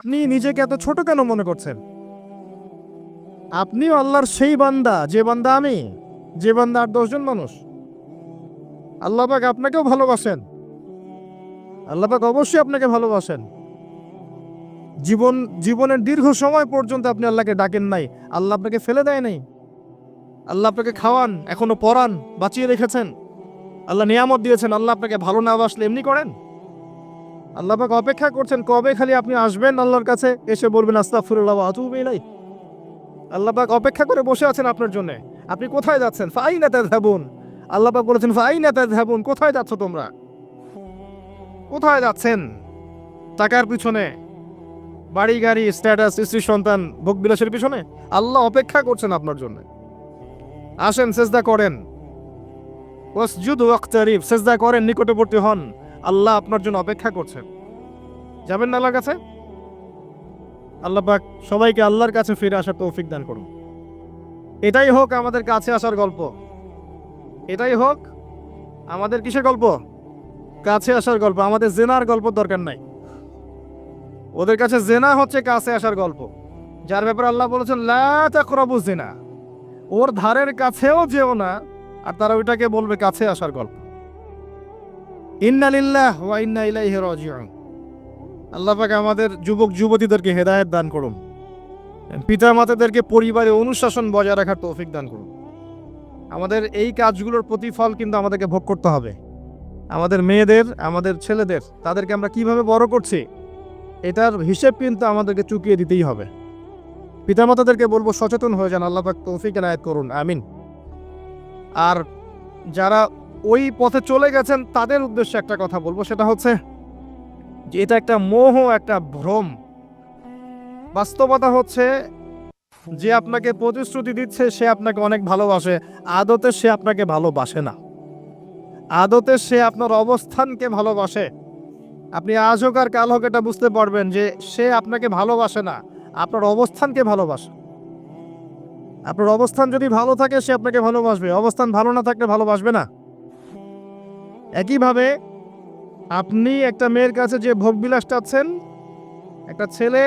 আপনি নিজেকে এত ছোট কেন মনে করছেন? আপনিও আল্লাহর সেই বান্দা, যে বান্দা আমি, যে বান্দা আর 10 জন মানুষ। আল্লাহ পাক আপনাকেও ভালোবাসেন। আল্লাহ পাক অবশ্যই আপনাকে ভালোবাসেন। জীবনের দীর্ঘ সময় পর্যন্ত আপনি আল্লাহকে ডাকেন নাই, আল্লাহ আপনাকে ফেলে দেয় নাই। আল্লাহ আপনাকে খাওয়ান, এখনো পরান, বাঁচিয়ে রেখেছেন। আল্লাহ নিয়ামত দিয়েছেন, আল্লাহ আপনাকে ভালো না বাসলে এমনি করেন? আল্লাহ পাক অপেক্ষা করছেন কবে খালি আপনি আসবেন আল্লাহর কাছে, এসে বলবেন আস্তাগফিরুল্লাহ ওয়া আতুবু ইলাইহি। আল্লাহ পাক অপেক্ষা করে বসে আছেন আপনার জন্য। আপনি কোথায় যাচ্ছেন? ফাইনা তাযহাবুন। আল্লাহ পাক বলেছেন ফাইনা তাযহাবুন, কোথায় যাচ্ছ তোমরা? কোথায় যাচ্ছেন? টাকার পিছনে, বাড়ি গাড়ি, স্ট্যাটাস, স্ত্রী সন্তান, ভোগবিলাসের পিছনে? আল্লাহ অপেক্ষা করছেন আপনার জন্য। আসেন, সেজদা করেন। ওয়াসজুদু ওয়াকতারিব, সেজদা করেন, নিকটবর্তী হন। আল্লাহ আপনার জন্য অপেক্ষা করছেন। যাবেন না আল্লাহর কাছে? আল্লাহ পাক সবাইকে আল্লাহর কাছে ফিরে আসার তৌফিক দান করুন। এটাই হোক আমাদের কাছে আসার গল্প। এটাই হোক আমাদের কিসের গল্প? কাছে আসার গল্প। আমাদের জেনার গল্প দরকার নাই। ওদের কাছে জেনা হচ্ছে কাছে আসার গল্প, যার ব্যাপারে আল্লাহ বলেছেন লা তাকরাবু জিনা। ওর ধারের কাছেও যেও না, আর তারা ওইটাকে বলবে কাছে আসার গল্প। ইন্না লিল্লাহি ওয়া ইন্না ইলাইহি রাজিউন। আল্লাহ পাক আমাদের যুবক যুবতীদেরকে হেদায়েত দান করুন। পিতা মাতাদেরকে পরিবারে অনুশাসন বজায় রাখার তৌফিক দান করুন। আমাদের এই কাজগুলোর প্রতিফল কিন্তু আমাদেরকে ভোগ করতে হবে। আমাদের মেয়েদের, আমাদের ছেলেদের, তাদেরকে আমরা কিভাবে বড় করছি, এটার হিসেব কিন্তু আমাদেরকে চুকিয়ে দিতেই হবে। পিতামাতাদেরকে বলবো সচেতন হয়ে যান। আল্লাহ পাক তৌফিক এনায়েত করুন, আমিন। আর যারা ওই পথে চলে গেছেন তাদের উদ্দেশ্যে একটা কথা বলবো, সেটা হচ্ছে যে এটা একটা মোহ, একটা ভ্রম। বাস্তবতা হচ্ছে যে আপনাকে প্রতিশ্রুতি দিচ্ছে সে আপনাকে অনেক ভালোবাসে, আদতে সে আপনাকে ভালোবাসে না। আদতে সে আপনার অবস্থানকে ভালোবাসে। আপনি আজ হোক আর কাল হোক এটা বুঝতে পারবেন যে সে আপনাকে ভালোবাসে না, আপনার অবস্থানকে ভালোবাসে। আপনার অবস্থান যদি ভালো থাকে সে আপনাকে ভালোবাসবে, অবস্থান ভালো না থাকলে ভালোবাসবে না। একইভাবে আপনি একটা মেয়ের কাছে যে ভোগবিলাস চাচ্ছেন, একটা ছেলে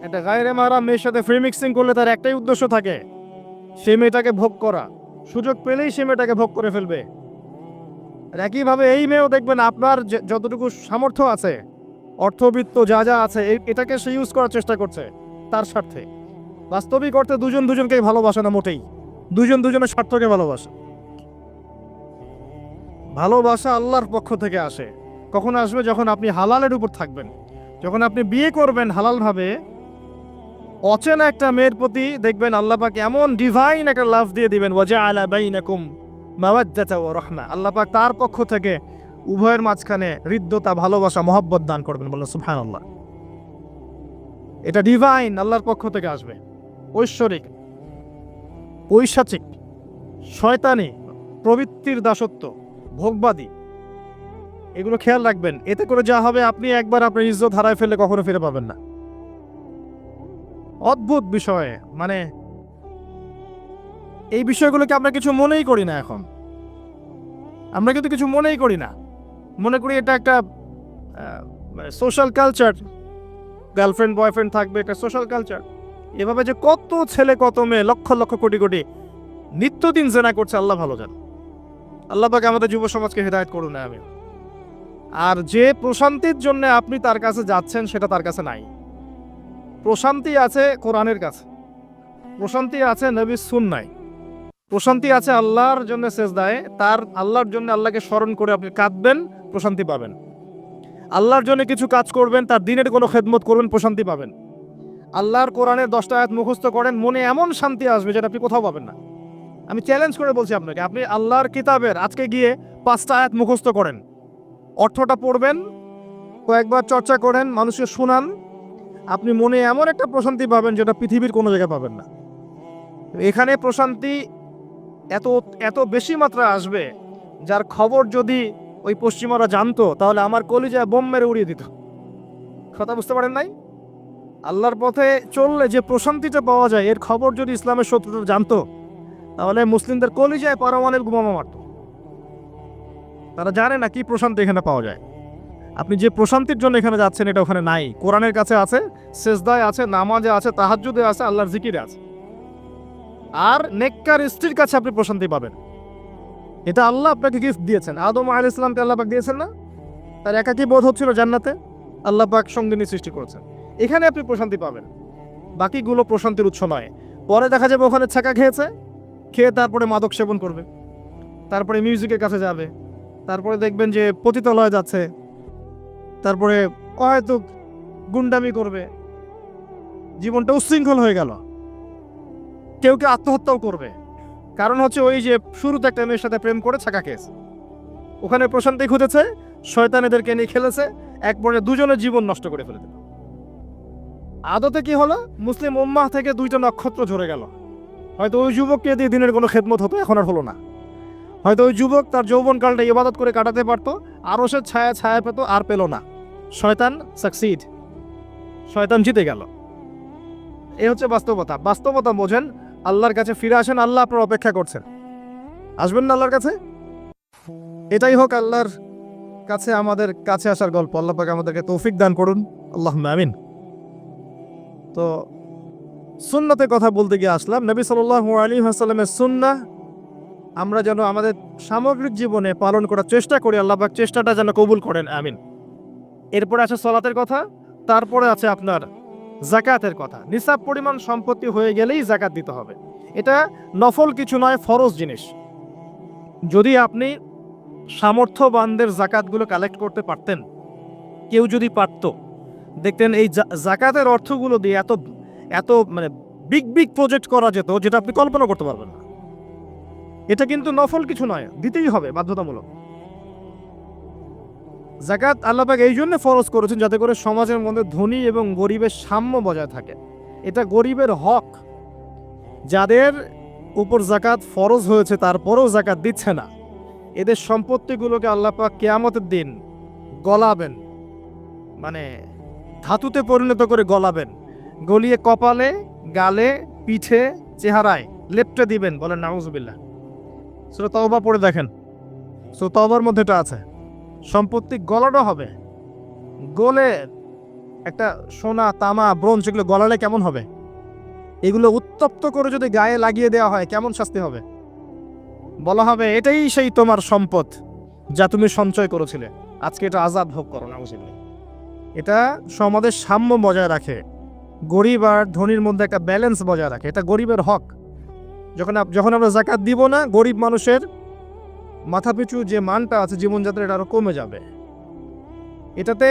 একটা গায়রে মাহরাম মেয়ের সাথে ফ্রি মিক্সিং করলে তার একটাই উদ্দেশ্য থাকে, সে মেয়েটাকে ভোগ করা। সুযোগ পেলেই সে মেয়েটাকে ভোগ করে ফেলবে। আর একইভাবে এই মেয়েও দেখবেন আপনার যতটুকু সামর্থ্য আছে, অর্থবিত্ত যা যা আছে, এটাকে সে ইউজ করার চেষ্টা করছে তার স্বার্থে। বাস্তবিক অর্থে দুজন দুজনকে ভালোবাসে না মোটেই, দুজন দুজনের স্বার্থকে ভালোবাসে। ভালোবাসা আল্লাহর পক্ষ থেকে আসে। কখন আসবে? যখন আপনি হালালের উপর থাকবেন, যখন আপনি বিয়ে করবেন হালালভাবে। অচেনা একটা মেয়ের প্রতি দেখবেন আল্লাহ পাক এমন ডিভাইন একটা লাভ দিয়ে দিবেন, ওয়াজআলা বাইনাকুম মাওয়াদ্দাতা ওয়া রাহমা। আল্লাহ পাক তার পক্ষ থেকে উভয়ের মাঝখানে হৃদ্যতা, ভালোবাসা, মহব্বত দান করবেন। বলুন সুবহানাল্লাহ। এটা ডিভাইন, আল্লাহর পক্ষ থেকে আসবে। ঐশ্বরিক, পৈশাচিক, শয়তানি প্রবৃত্তির দাসত্ব, ভোগবাদী, এগুলো খেয়াল রাখবেন। এতে করে যা হবে, আপনি একবার আপনার ইজ্জত হারায় ফেললে কখনো ফিরে পাবেন না। অদ্ভুত বিষয়, মানে এই বিষয়গুলোকে আমরা কিছু মনেই করি না এখন। আমরা কিন্তু কিছু মনেই করি না, মনে করি এটা একটা সোশ্যাল কালচার। গার্লফ্রেন্ড বয়ফ্রেন্ড থাকবে, এটা সোশ্যাল কালচার। এভাবে যে কত ছেলে কত মেয়ে, লক্ষ লক্ষ কোটি কোটি নিত্যদিন জেনা করছে, আল্লাহ ভালো জান। আল্লাহ পাক আমাদের যুব সমাজকে হেদায়েত করুন, আমিন। আর যে প্রশান্তির জন্য আপনি তার কাছে যাচ্ছেন সেটা তার কাছে নাই। প্রশান্তি আছে কোরআনের কাছে, প্রশান্তি আছে নবীর সুন্নায়, প্রশান্তি আছে আল্লাহর জন্য সেজদায়। তার আল্লাহর জন্য আল্লাহকে স্মরণ করে আপনি কাঁদবেন, প্রশান্তি পাবেন। আল্লাহর জন্য কিছু কাজ করবেন, তার দিনের কোনো খেদমত করবেন, প্রশান্তি পাবেন। আল্লাহর কোরআনের 10টা আয়াত মুখস্থ করেন, মনে এমন শান্তি আসবে যেটা আপনি কোথাও পাবেন না। আমি চ্যালেঞ্জ করে বলছি আপনাকে, আপনি আল্লাহর কিতাবের আজকে গিয়ে 5টা আয়াত মুখস্থ করেন, অর্থটা পড়বেন, কয়েকবার চর্চা করেন, মানুষকে শোনান, আপনি মনে এমন একটা প্রশান্তি পাবেন যেটা পৃথিবীর কোনো জায়গায় পাবেন না। এখানে প্রশান্তি এত এত বেশি মাত্রা আসবে, যার খবর যদি ওই পশ্চিমারা জানতো তাহলে আমার কলিজায় বোম মেরে উড়িয়ে দিত। কথা বুঝতে পারেন নাই? আল্লাহর পথে চললে যে প্রশান্তিটা পাওয়া যায়, এর খবর যদি ইসলামের শত্রুরা জানতো তাহলে মুসলিমদের কলিজায় পারমাণবিক বোমা মারত। তারা জানে না কি প্রশান্তি এখানে পাওয়া যায়। আপনি যে প্রশান্তির জন্য এখানে যাচ্ছেন এটা ওখানে নাই। কোরআনের কাছে আছে, সেজদায় আছে, নামাজে আছে, তাহাজ্জুদে আছে, আল্লাহর জিকিরে আছে। আর নেককার স্ত্রীর কাছে আপনি প্রশান্তি পাবেন। এটা আল্লাহ আপনাকে গিফট দিয়েছেন। আদম আলাইহিস সালামকে আল্লাহ পাক দিয়েছেন না? তার একাকী বোধ হচ্ছিল জান্নাতে, আল্লাহ পাক সঙ্গিনী সৃষ্টি করেছেন। এখানে আপনি প্রশান্তি পাবেন, বাকিগুলো প্রশান্তির উৎস নয়। পরে দেখা যাবে ওখানে ছাকা খেয়েছে, খেয়ে তারপরে মাদক সেবন করবে, তারপরে মিউজিকের কাছে যাবে, তারপরে দেখবেন যে পতিতালয়ে যাচ্ছে, তারপরে হয়তো গুন্ডামি করবে, জীবনটা উচ্ছৃঙ্খল হয়ে গেল। কেউ কেউ আত্মহত্যাও করবে, কারণ হচ্ছে ওই যে শুরুতে একটা মেয়ের সাথে প্রেম করে ছাকা খেয়েছে, ওখানে প্রশান্তি খুঁজেছে, শয়তানেদেরকে নিয়ে খেলেছে, এক পর্যায়ে দুজনের জীবন নষ্ট করে ফেলে দিল। আদতে কি হলো, মুসলিম উম্মাহ থেকে 2টা নক্ষত্র ঝরে গেল। হয়তো ওই যুবককে দিয়ে দিনের কোনো খেদমত হতো, এখন আর হলো না। হয়তো ওই যুবক তার যৌবনকালটা ইবাদত করে কাটাতে পারতো, আরও সে ছায়া পেত, আর পেল না। শয়তান সাকসিড, শয়তান জিতে গেল। এই হচ্ছে বাস্তবতা। বাস্তবতা বোঝেন, আল্লাহর কাছে ফিরে আসেন, আল্লাহ আপনার অপেক্ষা করছেন। আসবেন না আল্লাহর কাছে? এটাই হোক আল্লাহর কাছে আমাদের কাছে আসার গল্প। আল্লাহ পাক আমাদেরকে তৌফিক দান করুন, আল্লাহুম্মা আমিন। তো সুন্নতে কথা বলতে গিয়ে আসলাম, নবী সাল্লাল্লাহু আলাইহি ওয়াসাল্লামের সুন্নাহ আমরা যেন আমাদের সামগ্রিক জীবনে পালন করার চেষ্টা করি। আল্লাহ পাক চেষ্টাটা যেন কবুল করেন, আমিন। এরপরে আছে সালাতের কথা, তারপরে আছে আপনার যাকাতের কথা। নিসাব পরিমাণ সম্পত্তি হয়ে গেলেই যাকাত দিতে হবে। এটা নফল কিছু নয়, ফরজ জিনিস। যদি আপনি সামর্থ্যবানদের যাকাতগুলো কালেক্ট করতে পারতেন, কেউ যদি পারত, দেখতেন এই যাকাতের অর্থগুলো দিয়ে এত এত মানে বিগ বিগ প্রজেক্ট করা যেত, যেটা আপনি কল্পনা করতে পারবেন না। এটা কিন্তু নফল কিছু নয়, দিতেই হবে বাধ্যতামূলক। যাকাত আল্লাহ পাক এই জন্য ফরজ করেছেন যাতে করে সমাজের মধ্যে ধনী এবং গরিবের সাম্য বজায় থাকে। এটা গরিবের হক। যাদের উপর যাকাত ফরজ হয়েছে তারপরেও যাকাত দিচ্ছে না, এদের সম্পত্তিগুলোকে আল্লাহ পাক কিয়ামতের দিন গলাবেন, মানে ধাতুতে পরিণত করে গলাবেন, গলিয়ে কপালে, গালে, পিঠে, চেহারায় লেপটে দিবেন। বলেন নাউজুবিল্লাহ। সূরা তাওবা পড়ে দেখেন, সূরা তাওবার মধ্যে এটা আছে। সম্পত্তি গলানো হবে, গলে একটা সোনা, তামা, ব্রোঞ্জ এগুলো গলালে কেমন হবে? এগুলো উত্তপ্ত করে যদি গায়ে লাগিয়ে দেওয়া হয় কেমন শাস্তি হবে? বলা হবে এটাই সেই তোমার সম্পদ যা তুমি সঞ্চয় করেছিলে, আজকে এটা আজাদ ভোগ করো। নাউজুবিল্লাহ। এটা সমাজের সাম্য বজায় রাখে, গরিব আর ধনীর মধ্যে একটা ব্যালেন্স বজায় রাখে। এটা গরিবের হক। যখন আমরা যাকাত দিব না, গরিব মানুষের মাথাপিছু যে মানটা আছে জীবনযাত্রা, এটা আরো কমে যাবে। এটাতে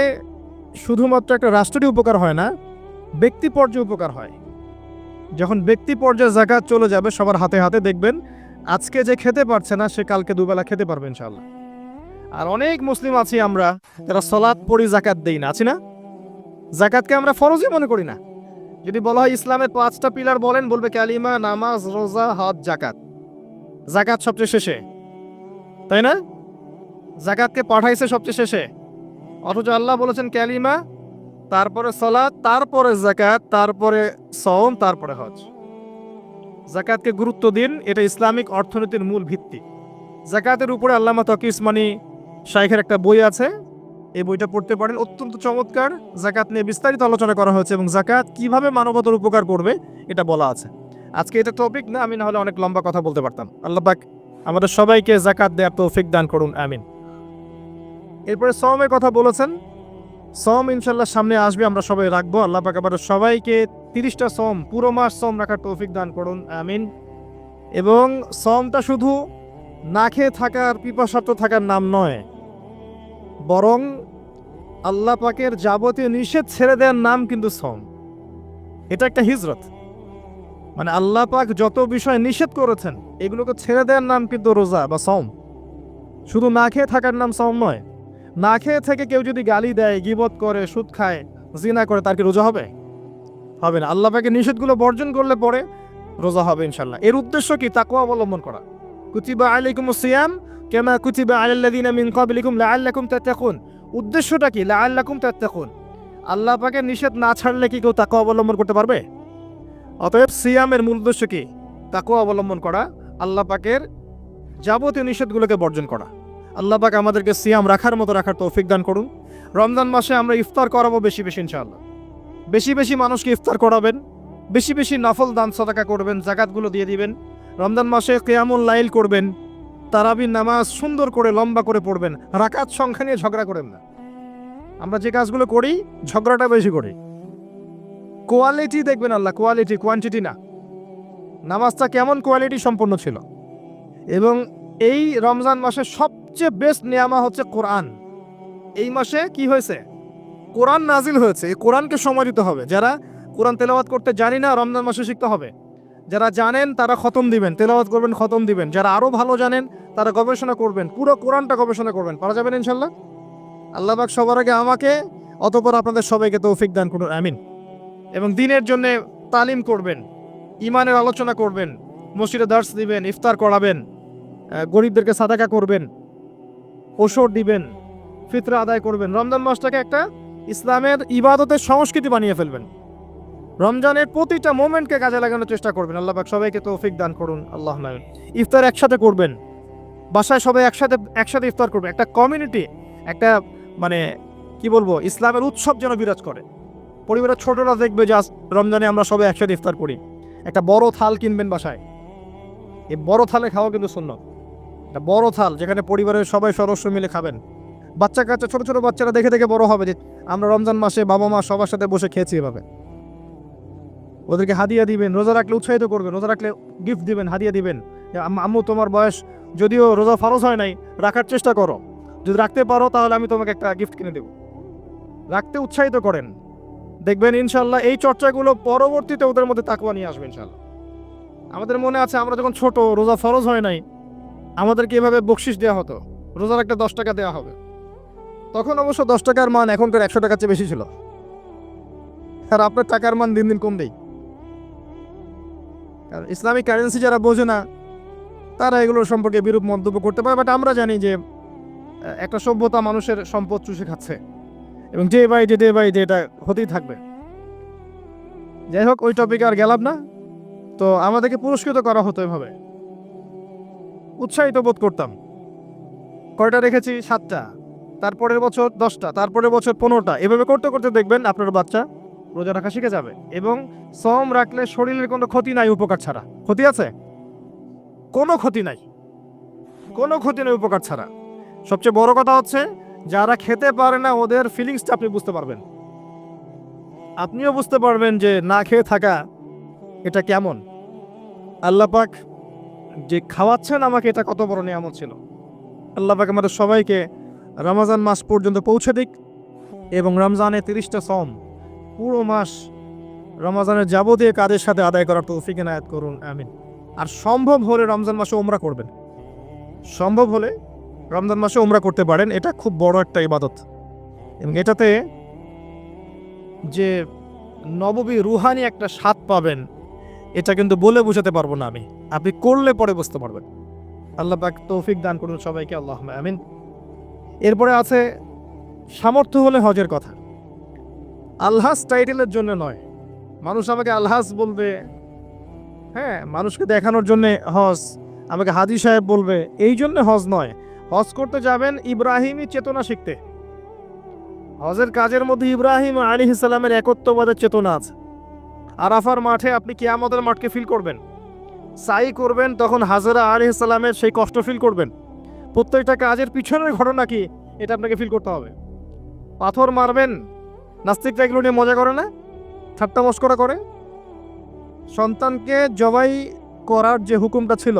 শুধুমাত্র একটা রাষ্ট্রেরই উপকার হয় না, ব্যক্তি পর্যায়ে উপকার হয়। যখন ব্যক্তি পর্যায়ে যাকাত চলে যাবে সবার হাতে হাতে, দেখবেন আজকে যে খেতে পারছে না সে কালকে দুবেলা খেতে পারবে ইনশাআল্লাহ। আর অনেক মুসলিম আছি আমরা যারা সালাত পড়ি, যাকাত দেই না, আছি না? যাকাতকে আমরা ফরজই মনে করি না। যদি বলা হয় ইসলামের 5টা পিলার বলেন, বলবে কালিমা, নামাজ, রোজা, হজ, যাকাত। যাকাত সবচেয়ে শেষে, তাই না? যাকাতকে পাঠাইছে সবচেয়ে শেষে, অথচ আল্লাহ বলেছেন কালিমা, তারপরে সালাত, তারপরে যাকাত, তারপরে সওম, তারপরে হজ। যাকাতকে গুরুত্ব দিন, এটা ইসলামিক অর্থনীতির মূল ভিত্তি। যাকাতের উপরে আল্লামা তকি উসমানী শাইখের একটা বই আছে, এই বইটা পড়তে পারেন, অত্যন্ত চমৎকার। যাকাত নিয়ে বিস্তারিত আলোচনা করা হয়েছে এবং যাকাত কিভাবে মানবতার উপকার করবে এটা বলা আছে। আজকে এটা টপিক না, আমি না হলে অনেক লম্বা কথা বলতে পারতাম। আল্লাহ পাক আমাদের সবাইকে যাকাত দেওয়ার তৌফিক দান করুন, আমিন। এরপরে সওমের কথা বলেছেন, সওম ইনশাআল্লাহ সামনে আসবে, আমরা সবাই রাখবো। আল্লাহ পাক আমাদের সবাইকে 30টা সওম, পুরো মাস সওম রাখার তৌফিক দান করুন, আমিন। এবং সওমটা শুধু না খেয়ে থাকার, পিপাসার্ত থাকার নাম নয়, বরং আল্লাহ পাকের যাবতীয় নিষেধ ছেড়ে দেওয়ার নাম কিন্তু সওম। এটা একটা হিজরত, মানে আল্লাহ পাক যত বিষয় নিষেধ করেছেন এগুলোকে ছেড়ে দেওয়ার নাম কিন্তু রোজা বা সওম। শুধু না খেয়ে থাকার নাম সওম নয়। না খেয়ে থেকে কেউ যদি গালি দেয়, গীবত করে, সুদ খায়, জিনা করে, তার কি রোজা হবে? হবে না। আল্লাহ পাকের নিষেধগুলো বর্জন করলে পরে রোজা হবে ইনশাআল্লাহ। এর উদ্দেশ্য কি? তাকওয়া অবলম্বন করা। কুতিবা আলাইকুমুস সিয়াম কামা কুতিবা আলাল্লাযিনা মিন ক্বাবলিকুম লাআল্লাকুম তাত্তাকুন। উদ্দেশ্যটা কি? লাআল্লাকুম তাত্তাকুন। আল্লাহ পাকের নিষেধ না ছাড়লে কি কেউ তাকওয়া অবলম্বন করতে পারবে? অতএব সিয়ামের মূল উদ্দেশ্য কি? তাকওয়া অবলম্বন করা, আল্লাহ পাকের যাবতীয় নিষেধগুলোকে বর্জন করা। আল্লাহ পাক আমাদেরকে সিয়াম রাখার মতো রাখার তৌফিক দান করুন। রমজান মাসে আমরা ইফতার করাবো বেশি বেশি ইনশাআল্লাহ। বেশি বেশি মানুষকে ইফতার করাবেন, বেশি বেশি নফল দান সাদাকা করবেন, জাকাতগুলো দিয়ে দিবেন। রমজান মাসে কিয়ামুল লাইল করবেন, তারাবির নামাজ সুন্দর করে লম্বা করে পড়বেন। রাকাত সংখ্যা নিয়ে ঝগড়া করেন না। আমরা যে কাজগুলো করি ঝগড়াটা বেশি করি। কোয়ালিটি দেখবেন আল্লাহ, কোয়ালিটি, কোয়ান্টিটি না। নামাজটা কেমন কোয়ালিটি সম্পন্ন ছিল। এবং এই রমজান মাসে সবচেয়ে বেস্ট নিয়ামা হচ্ছে কোরআন। এই মাসে কি হয়েছে? কোরআন নাজিল হয়েছে। এই কোরআনকে সময় দিতে হবে। যারা কোরআন তেলাওয়াত করতে জানি না, রমজান মাসে শিখতে হবে। যারা জানেন তারা খতম দিবেন, তেলাওয়াত করবেন, খতম দিবেন। যারা আরও ভালো জানেন তারা গবেষণা করবেন, পুরো কোরআনটা গবেষণা করবেন। পারা যাবেন ইনশাল্লাহ। আল্লাহ পাক সবার আগে আমাকে, অতঃপর আপনাদের সবাইকে তৌফিক দান করুন, আমিন। এবং দিনের জন্য তালিম করবেন, ইমানের আলোচনা করবেন, মসজিদে দার্স দিবেন, ইফতার করাবেন, গরিবদেরকে সাদাকা করবেন, ওষুধ দিবেন, ফিতরা আদায় করবেন। রমজান মাসটাকে একটা ইসলামের ইবাদতের সংস্কৃতি বানিয়ে ফেলবেন। রমজানের প্রতিটা মোমেন্টকে কাজে লাগানোর চেষ্টা করবেন। আল্লাহ পাক সবাইকে তৌফিক দান করুন, আল্লাহুম্মা আমিন। ইফতার একসাথে করবেন, বাসায় সবাই একসাথে ইফতার করবে। একটা কমিউনিটি, একটা মানে কি বলবো, ইসলামের উৎসব যেন বিরাজ করে। পরিবারের ছোটরা দেখবে যে রমজানে আমরা সবাই একসাথে ইফতার করি। একটা বড় থাল কিনবেন বাসায়, এই বড় থালে খাওয়া কিন্তু সুন্নাত। একটা বড় থাল যেখানে পরিবারের সবাই সদস্য মিলে খাবেন। বাচ্চা কাচ্চা, ছোট ছোট বাচ্চারা দেখে দেখে বড় হবে যে আমরা রমজান মাসে বাবা মা সবার সাথে বসে খেয়েছি এভাবে। ওদেরকে হাদিয়া দিবেন, রোজা রাখলে উৎসাহিত করবেন, রোজা রাখলে গিফট দিবেন, হাদিয়া দিবেন। আম্মু তোমার বয়স যদিও রোজা ফরজ হয় নাই, রাখার চেষ্টা করো, যদি রাখতে পারো তাহলে আমি তোমাকে একটা গিফট কিনে দেব। রাখতে উৎসাহিত করেন, দেখবেন ইনশাল্লাহ এই চর্চাগুলো পরবর্তীতে ওদের মধ্যে তাকওয়া নিয়ে আসবে ইনশাল্লাহ। আমাদের মনে আছে আমরা যখন ছোট, রোজা ফরজ হয় নাই, আমাদেরকে এভাবে বকশিস দেওয়া হতো, রোজার একটা 10 টাকা দেওয়া হবে। তখন অবশ্য 10 টাকার মান এখনকার 100 টাকার চেয়ে বেশি ছিল। আর আপনার টাকার মান দিন দিন কমবেই। কারণ ইসলামিক কারেন্সি যারা বোঝে না তারা এগুলোর সম্পর্কে বিরূপ মন্তব্য করতে পারে। বাট আমরা জানি যে একটা সভ্যতা মানুষের সম্পদ চুষে খাচ্ছে, এবং ডে বাই ডে এটা হতেই থাকবে। যাই হোক, ওই টপিকে আর গেলাম না। তো আমাদেরকে পুরস্কৃত করা হতো এভাবে, উৎসাহিত বোধ করতাম। কয়টা রেখেছি? 7টা, তারপরের বছর 10টা, তারপরের বছর 15টা। এভাবে করতে করতে দেখবেন আপনার বাচ্চা রোজা রাখা শিখে যাবে। এবং সওম রাখলে শরীরের কোনো ক্ষতি নাই, উপকার ছাড়া। ক্ষতি আছে? কোনো ক্ষতি নাই, কোনো ক্ষতি নেই উপকার ছাড়া। সবচেয়ে বড় কথা হচ্ছে যারা খেতে পারে না ওদের ফিলিংসটা আপনি বুঝতে পারবেন। আপনিও বুঝতে পারবেন যে না খেয়ে থাকা এটা কেমন। আল্লাহ পাক যে খাওয়াচ্ছেন আমাকে, এটা কত বড় নিয়ামত ছিল। আল্লাহ পাক আমাদের সবাইকে রমজান মাস পর্যন্ত পৌঁছে দিক, এবং রমজানে 30টা সওম পুরো মাস রমজানের যাবতীয় কাজের সাথে আদায় করার তৌফিক এনায়েত করুন, আমিন। আর সম্ভব হলে রমজান মাসে উমরা করবেন। সম্ভব হলে রমজান মাসে উমরা করতে পারেন, এটা খুব বড় একটা ইবাদত। এবং এটাতে যে নববী রুহানি একটা স্বাদ পাবেন, এটা কিন্তু বলে বোঝাতে পারবো না আমি, আপনি করলে পরে বুঝতে পারবেন। আল্লাহ পাক তৌফিক দান করুন সবাইকে, আল্লাহুম্মা আমিন। এরপরে আছে সামর্থ্য হলে হজের কথা। আলহাজ টাইটেলের জন্য নয়, মানুষ আমাকে আলহাজ বলবে, হ্যাঁ, মানুষকে দেখানোর জন্যে হজ, আমাকে হাজি সাহেব বলবে, এই জন্য হজ নয়। হজ করতে যাবেন ইব্রাহিমী চেতনা শিখতে। হজের কাজের মধ্যে ইব্রাহিম আলাইহিস সালামের একত্ববাদের চেতনা আছে। আরাফার মাঠে আপনি কিয়ামতের মাঠকে ফিল করবেন। সাই করবেন, তখন হাজরা আলাইহিস সালামের সেই কষ্ট ফিল করবেন। প্রত্যেকটা কাজের পিছনের ঘটনা কি এটা আপনাকে ফিল করতে হবে। পাথর মারবেন, নাস্তিকরা এগুলো নিয়ে মজা করে না, ঠাট্টা মস্করা করে। সন্তানকে জবাই করার যে হুকুমটা ছিল,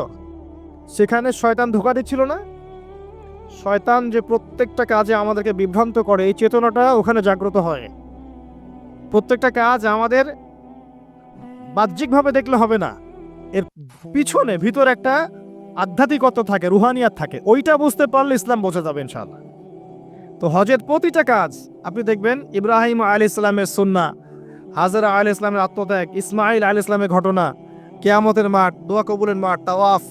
সেখানে শয়তান ধোঁকা দিচ্ছিল না। শয়তান যে প্রত্যেকটা কাজে আমাদেরকে বিভ্রান্ত করে, এই চেতনাটা ওখানে জাগ্রত হয়। প্রত্যেকটা কাজ আমাদের বাহ্যিকভাবে দেখলে হবে না, এর পিছনে ভিতর একটা আধ্যাত্মিকতা থাকে, রুহানিয়াত থাকে। ওইটা বুঝতে পারলে ইসলাম বোঝা যাবে ইনশাআল্লাহ। তো হজের প্রতিটা কাজ আপনি দেখবেন ইব্রাহিম আলাইহিস সালামের সুন্নাহ, হাজরা আলাইহিস সালামের আত্মত্যাগ, ইসমাইল আলাইহিস সালামের ঘটনা, কিয়ামতের মাঠ, দোয়া কবুলের মাঠ, তাওয়াফ,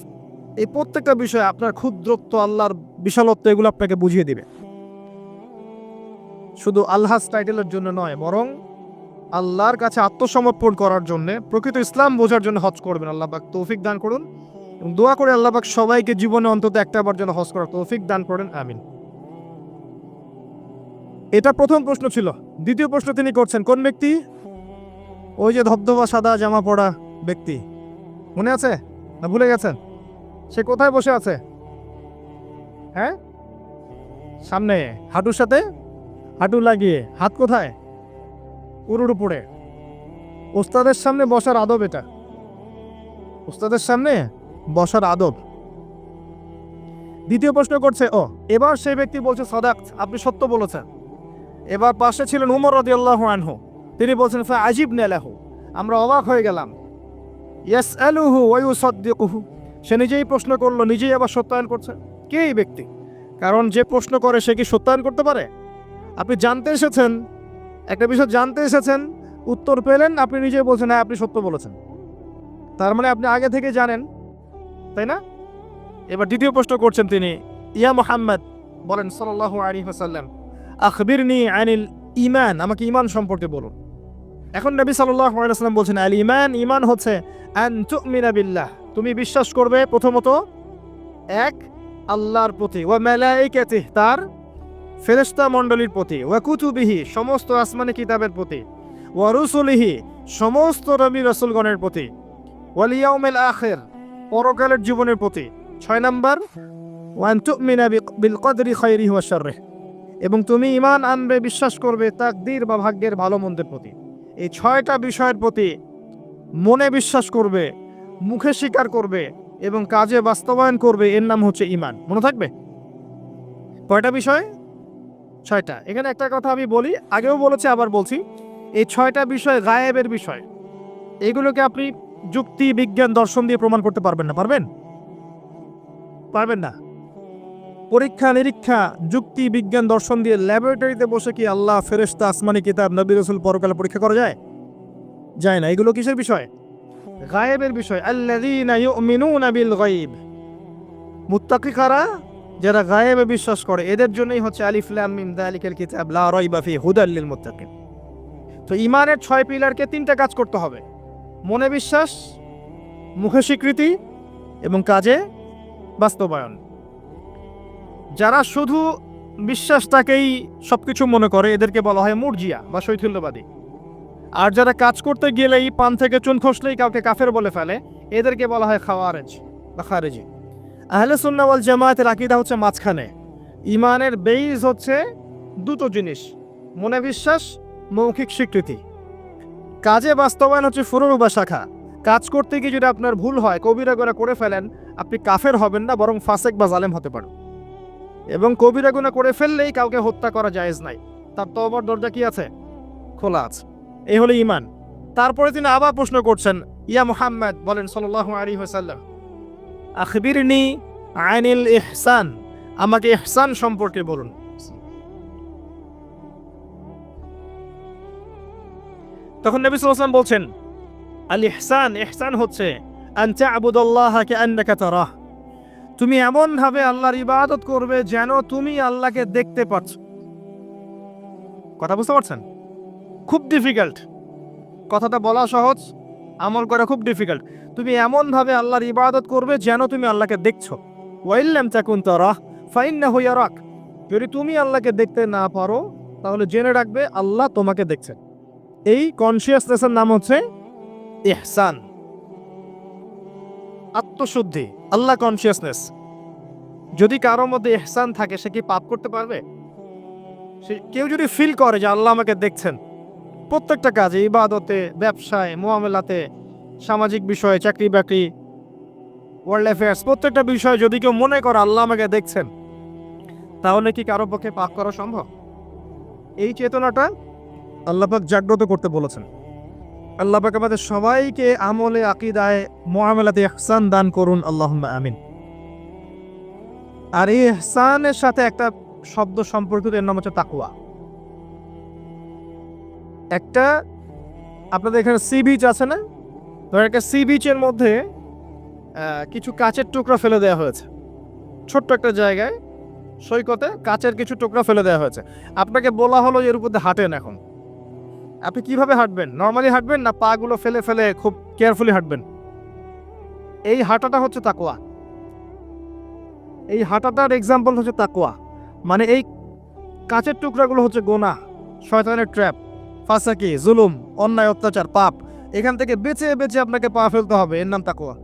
এই প্রত্যেকটা বিষয় আপনার ক্ষুদ্রত্ব, আল্লাহর বিশালত্ব, এগুলো আপনাকে বুঝিয়ে দিবে। শুধু আলহাজ টাইটেলের জন্য নয়, বরং আল্লাহর কাছে আত্মসমর্পণ করার জন্য, প্রকৃত ইসলাম বোঝার জন্য হজ করবেন। আল্লাহ পাক তৌফিক দান করুন, এবং দোয়া করে আল্লাহ পাক সবাইকে জীবনে অন্তত একটাবার যেন হজ করার তৌফিক দান করেন, আমিন। এটা প্রথম প্রশ্ন ছিল। দ্বিতীয় প্রশ্ন তিনি করছেন, কোন ব্যক্তি? ওই যে ধবধবা সাদা জামা পরা ব্যক্তি, মনে আছে না ভুলে গেছেন? সে কোথায় বসে আছে? হ্যাঁ, সামনে, হাঁটুর সাথে হাঁটু লাগিয়ে, হাত কোথায়? উরুর উপরে। ওস্তাদের সামনে বসার আদব এটা, ওস্তাদের সামনে বসার আদব। দ্বিতীয় প্রশ্ন করছে, এবার সেই ব্যক্তি বলছে সাদাক, আপনি সত্য বলেছেন। এবার পাশে ছিলেন উমর রাদিয়াল্লাহু আনহু, তিনি বলছেন ফা আজিবনা লাহু, আমরা অবাক হয়ে গেলাম। ইয়াসআলুহু ওয়া ইউসাদ্দিকুহু, সে নিজেই প্রশ্ন করলো, নিজেই আবার সত্যায়ন করছে। কে এই ব্যক্তি? কারণ যে প্রশ্ন করে সে কি সত্যায়ন করতে পারে? আপনি জানতে এসেছেন, একটা বিষয় জানতে এসেছেন, উত্তর পেলেন, আপনি নিজেই বলছেন হ্যাঁ আপনি সত্য বলেছেন, তার মানে আপনি আগে থেকে জানেন, তাই না? এবার দ্বিতীয় প্রশ্ন করছেন তিনি, ইয়া মুহাম্মদ, বলেন সাল্লাল্লাহু আলাইহি ওয়াসাল্লাম, আখবিরনি আনিল ঈমান, আমাকে ঈমান সম্পর্কে বলুন। এখন নবী সাল্লাল্লাহু আলাইহি ওয়াসাল্লাম বলছেন আল ঈমান, ঈমান হচ্ছে আন তুমিনা বিল্লাহ, তুমি বিশ্বাস করবে প্রথমত এক আল্লাহর প্রতি, ওয়া মালাইকাতিহি, তার ফেরেশতা মণ্ডলীর প্রতি, ওয়া কুতুবিহি, সমস্ত আসমানি কিতাবের প্রতি, ওয়া রুসুলিহি, সমস্ত নবী রাসূলগণের প্রতি, ওয়াল ইয়াউমিল আখির, পরকালের জীবনের প্রতি। 6 নাম্বার, ওয়া আন তুমিনা বিল কদরি খায়রিহি ওয়া শাররিহি, এবং তুমি ঈমান আনবে, বিশ্বাস করবে তাকদীর বা ভাগ্যের ভালো মন্দের প্রতি। এই 6টা বিষয়ের প্রতি মনে বিশ্বাস করবে, মুখে স্বীকার করবে এবং কাজে বাস্তবায়ন করবে, এর নাম হচ্ছে ঈমান। মনে থাকবে? কয়টা বিষয়? 6টা। এখানে একটা কথা আমি বলি, আগেও বলেছি আবার বলছি, এই 6টা বিষয় গায়েবের বিষয়। এগুলোকে আপনি যুক্তি, বিজ্ঞান, দর্শন দিয়ে প্রমাণ করতে পারবেন না। পারবেন? পারবেন না। পরীক্ষা নিরীক্ষা, যুক্তি, বিজ্ঞান, দর্শন দিয়ে ল্যাবরেটরিতে বসে কি আল্লাহ, ফেরেশতা, আসমানি কিতাব, নবী রাসূল, পরকালে পরীক্ষা করা যায়? যায় না। এগুলো কিসের বিষয়? গায়েবের বিষয়। আল্লাযীনা ইউমিনুনা বিল গায়ব, মুত্তাকি কারা? যারা গায়েবে বিশ্বাস করে, এদের জন্যই হচ্ছে আলিফ লাম মিম যালিকাল কিতাব লা রাইবা ফিহি হুদাল লিল মুত্তাকিন। তো ঈমানের 6 পিলারকে 3টা কাজ করতে হবে: মনে বিশ্বাস, মুখে স্বীকৃতি এবং কাজে বাস্তবায়ন। যারা শুধু বিশ্বাসটাকেই সবকিছু মনে করে, এদেরকে বলা হয় মুরজিয়া বা শৈথিল্যবাদী। আর যারা কাজ করতে গেলেই পান থেকে চুন খসলেই কাউকে কাফের বলে ফেলে, এদেরকে বলা হয় খাওয়ারেজ বা খারেজি। আহলে সুন্নাহ ওয়াল জামায়াতের আকীদা হচ্ছে মাঝখানে। ঈমানের বেইস হচ্ছে দুটো জিনিস: মনে বিশ্বাস, মৌখিক স্বীকৃতি। কাজে বাস্তবায়ন হচ্ছে ফুরু বা শাখা। কাজ করতে গিয়ে যদি আপনার ভুল হয়, কবিরা গুনাহ করে ফেলেন, আপনি কাফের হবেন না, বরং ফাসেক বা জালেম হতে পারেন। এবং কবিরা গুনাহ করে ফেললেই কাউকে হত্যা করা জায়েজ নাই, তার তওবার দরজা কি আছে? খোলা আছে। এই হলো ঈমান। তারপরে তিনি আবার প্রশ্ন করছেন, ইয়া মুহাম্মদ, বলেন সাল্লাল্লাহু আলাইহি ওয়াসাল্লাম, আখবিরনি আনিল ইহসান, আমাকে ইহসান সম্পর্কে বলুন। তখন নবী সাল্লাল্লাহু আলাইহি ওয়াসাল্লাম বলছেন, আল ইহসান, ইহসান হচ্ছে আন তা'বুদাল্লাহা কাআন্নাকা তারাহ, তুমি এমন ভাবে আল্লাহর ইবাদত করবে যেন তুমি আল্লাহকে দেখতে পাচ্ছ। কথা বুঝতে পারছেন? খুব ডিফিকাল্ট। কথাটা বলা সহজ, আমল করা খুব ডিফিকাল্ট। তুমি এমন ভাবে আল্লাহর ইবাদত করবে যেন তুমি আল্লাহকে দেখছো। ওয়া ইল্লাম তাকুন তারাহ ফাইন্নাহু ইয়ারাক, যদি তুমি আল্লাহকে দেখতে না পারো তাহলে জেনে রাখবে আল্লাহ তোমাকে দেখছেন। এই কনসিয়াসনেসের নাম হচ্ছে ইহসান, আত্মশুদ্ধি, আল্লাহ কনসিয়াসনেস। যদি কারো মধ্যে ইহসান থাকে, সে কি পাপ করতে পারবে? কেউ যদি ফিল করে যে আল্লাহ আমাকে দেখছেন, প্রত্যেকটা কাজে, ইবাদতে, ব্যবসায়, মুআমালাতে, সামাজিক বিষয়ে, চাকরি বাকরি, ওয়ার্ল্ড অ্যাফেয়ার্স, প্রত্যেকটা বিষয়ে যদি কেউ মনে করে আল্লাহ আমাকে দেখছেন, তাহলে কি কারো পক্ষে পাপ করা সম্ভব? এই চেতনাটা আল্লাহ পাক জাগ্রত করতে বলেছেন। আল্লাহ পাক আমাদের সবাইকে আমলে, আকীদায়, মুআমালাতে ইহসান দান করুন, আল্লাহুম্মা আমিন। আর এই ইহসানের সাথে একটা শব্দ সম্পর্কিত, এর নাম হচ্ছে তাকওয়া। একটা, আপনাদের এখানে সি বিচ আছে না? ধর একটা সি বিচের মধ্যে কিছু কাচের টুকরা ফেলে দেওয়া হয়েছে, ছোট্ট একটা জায়গায় সৈকতে কাচের কিছু টুকরা ফেলে দেওয়া হয়েছে। আপনাকে বলা হলো এর উপর দিয়ে হাঁটেন। এখন আপনি কিভাবে হাঁটবেন? নর্মালি হাঁটবেন না পা গুলো ফেলে ফেলে খুব কেয়ারফুলি হাঁটবেন? এই হাঁটাটা হচ্ছে তাকওয়া। এই হাঁটাটার এক্সাম্পল হচ্ছে তাকওয়া। মানে এই কাচের টুকরাগুলো হচ্ছে গোনাহ, শয়তানের ট্র্যাপ, ফাসাকি, জুলুম, অন্যায়, অত্যাচার, পাপ। এখান থেকে বেঁচে বেঁচে আপনাকে পা ফেলতে হবে, এর নাম তাকওয়া।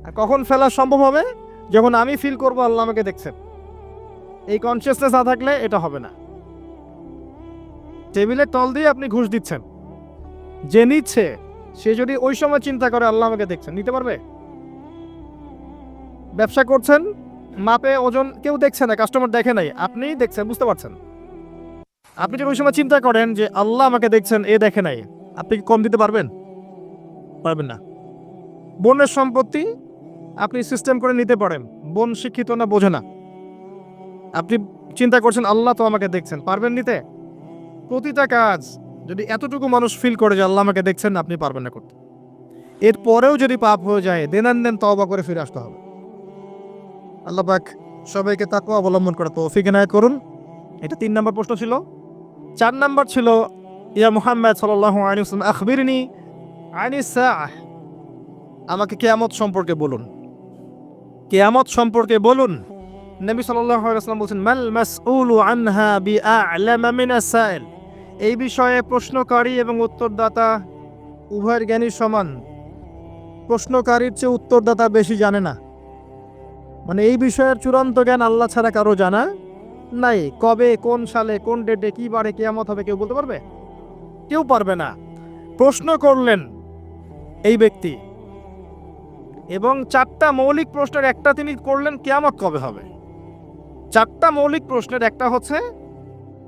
আর কখন ফেলা সম্ভব হবে? যখন আমি ফিল করবো আল্লাহ আমাকে দেখছেন। এই কনসিয়াসনেস না থাকলে এটা হবে না। টেবিলের তল দিয়ে আপনি ঘুষ দিচ্ছেন, যে নিচ্ছে সে যদি ওই সময় চিন্তা করে আল্লাহ আমাকে দেখছেন, নিতে পারবে? ব্যবসা করছেন, মাপে ওজন কেউ দেখছে না, কাস্টমার দেখে নাই, আপনি দেখছেন, বুঝতে পারছেন। আপনি যদি ওই সময় চিন্তা করেন যে আল্লাহ আমাকে দেখছেন, এ দেখে নাই, আপনি কি কম দিতে পারবেন? পারবেন না। বোনের সম্পত্তি আপনি সিস্টেম করে নিতে পারেন, বোন শিক্ষিত না, বোঝে না, আপনি চিন্তা করছেন আল্লাহ তো আমাকে দেখছেন, পারবেন নিতে? প্রতিটা কাজ যদি এতটুকু মানুষ ফিল করে যে আল্লাহ আমাকে দেখছেন, আপনি পারবেন না করতে। এরপরেও যদি পাপ হয়ে যায়, দেন তওবা করে ফিরে আসতে হবে। আল্লাহ পাক সবাইকে তাকওয়া অবলম্বন করে তৌফিক এনায়েত করুন। এটা 3 নম্বর প্রশ্ন ছিল। 4 নম্বর ছিল, ইয়া মুহাম্মদ সাল্লাল্লাহু আলাইহি ওয়াসাল্লাম আখবিরনি আনিস সাআহ, আমাকে কিয়ামত সম্পর্কে বলুন, কিয়ামত সম্পর্কে বলুন। নবী সাল্লাল্লাহু আলাইহি ওয়াসাল্লাম বলেন, মাল মাসউলু আনহা বিআ'লামা মিনাস সাইল, এই বিষয়ে প্রশ্নকারী এবং উত্তরদাতা উভয়ের জ্ঞানী সমান। প্রশ্নকারীর চেয়ে উত্তরদাতা বেশি জানে না। মানে এই বিষয়ের চূড়ান্ত জ্ঞান আল্লাহ ছাড়া কারো জানা নাই। কবে, কোন সালে, কোন ডেটে, কি বারে কিয়ামত হবে কেউ বলতে পারবে? কেউ পারবে না। প্রশ্ন করলেন এই ব্যক্তি, এবং 4টা মৌলিক প্রশ্নের একটা তিনি করলেন, কিয়ামত কবে হবে। 4টা মৌলিক প্রশ্নের একটা হচ্ছে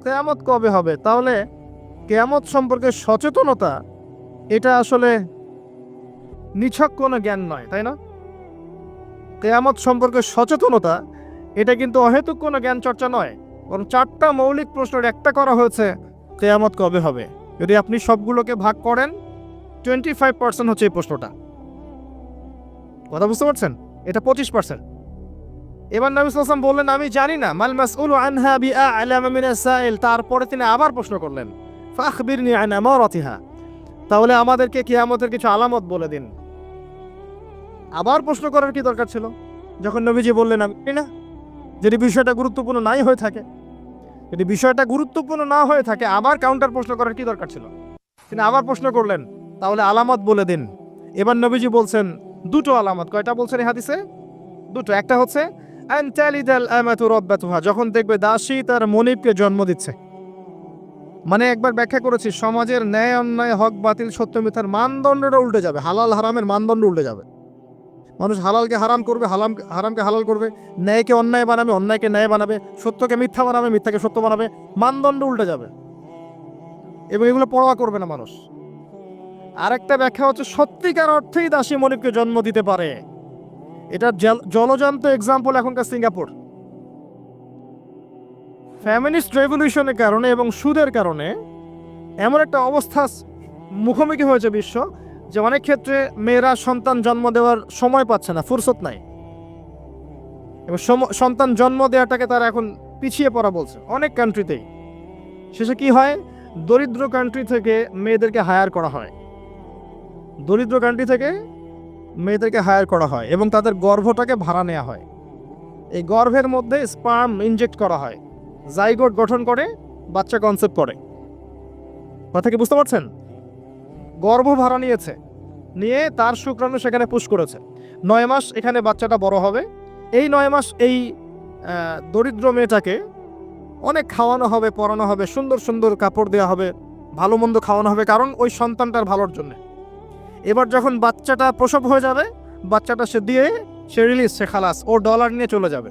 কিয়ামত কবে হবে। তাহলে কিয়ামত সম্পর্কে সচেতনতা, এটা আসলে নিছক কোনো জ্ঞান নয়, তাই না? কিয়ামত সম্পর্কে সচেতনতা এটা কিন্তু অহেতুক কোনো জ্ঞান চর্চা নয়, বরং 4টা মৌলিক প্রশ্নের একটা করা হয়েছে, কিয়ামত কবে হবে। যদি আপনি সবগুলোকে ভাগ করেন, 25% হচ্ছে এই প্রশ্নটা। কথা বুঝতে পারছেন? এটা 25%। এবার নবী সাল্লাল্লাহু আলাইহি ওয়াসাল্লাম বললেন, আমি জানি না, মাল মাসউলু আনহা বিআ'লামা মিনাস সাইল। তারপরে তিনি আবার প্রশ্ন করলেন, ফাখবিরনি আন আমারাতিহা, তাহলে আমাদেরকে কিয়ামতের কিছু আলামত বলে দিন। আবার প্রশ্ন করার কি দরকার ছিল, যখন নবীজি বললেন আমি জানি না? যদি বিষয়টা গুরুত্বপূর্ণ নাই হয়ে থাকে, যদি বিষয়টা গুরুত্বপূর্ণ না হয়ে থাকে, আবার কাউন্টার প্রশ্ন করার কি দরকার ছিল? তিনি আবার প্রশ্ন করলেন, তাহলে আলামত বলে দিন। এবার নবীজি বলছেন 2টো আলামত। কয়টা বলছেন এই হাদিসে? 2টো। একটা হচ্ছে আন তালিদাল আমাতু রাব্বাতুহা, যখন দেখবে দাসী তার মনিবকে জন্ম দিচ্ছে। মানে একবার ব্যাখ্যা করেছি, সমাজের ন্যায় অন্যায়, হক বাতিল, সত্য মিথ্যার মানদণ্ডটা উল্টে যাবে, হালাল হারামের মানদণ্ড উল্টে যাবে। মানুষ হালালকে হারাম করবে, হারামকে হালাল করবে, ন্যায়কে অন্যায় বানাবে, অন্যায়কে ন্যায় বানাবে, সত্যকে মিথ্যা বানাবে, মিথ্যাকে সত্য বানাবে, মানদণ্ড উল্টে যাবে, এবং এগুলো পরোয়া করবে না মানুষ। আরেকটা ব্যাখ্যা হচ্ছে সত্যিকার অর্থেই দাসী মনিবকে জন্ম দিতে পারে। এটা জলজান্ত এক্সাম্পল এখনকার সিঙ্গাপুর। ফ্যামিনিস্ট রেভলিউশনের কারণে এবং সুদের কারণে এমন একটা অবস্থা মুখোমুখি হয়েছে বিশ্ব, যে অনেক ক্ষেত্রে মেয়েরা সন্তান জন্ম দেওয়ার সময় পাচ্ছে না, ফুরসত নাই, এবং সন্তান জন্ম দেওয়াটাকে তারা এখন পিছিয়ে পড়া বলছে অনেক কান্ট্রিতেই। শেষে কি হয়, দরিদ্র কান্ট্রি থেকে মেয়েদেরকে হায়ার করা হয়, দরিদ্র কান্ট্রি থেকে মেয়েদেরকে হায়ার করা হয়, এবং তাদের গর্ভটাকে ভাড়া নেওয়া হয়। এই গর্ভের মধ্যে স্পার্ম ইনজেক্ট করা হয়, জাইগোট গঠন করে, বাচ্চা কনসেপ্ট করে। কথা কি বুঝতে পারছেন? গর্ভ ভাড়া নিয়েছে, নিয়ে তার শুক্রাণু সেখানে পুশ করেছে। 9 মাস এখানে বাচ্চাটা বড় হবে। এই 9 মাস এই দরিদ্র মেয়েটাকে অনেক খাওয়ানো হবে, পরানো হবে, সুন্দর সুন্দর কাপড় দেওয়া হবে, ভালো মন্দ খাওয়ানো হবে, কারণ ওই সন্তানটার ভালোর জন্য। এবার যখন বাচ্চাটা প্রসব হয়ে যাবে, বাচ্চাটা সে রিলিজ, সে খালাস, ও ডলার নিয়ে চলে যাবে।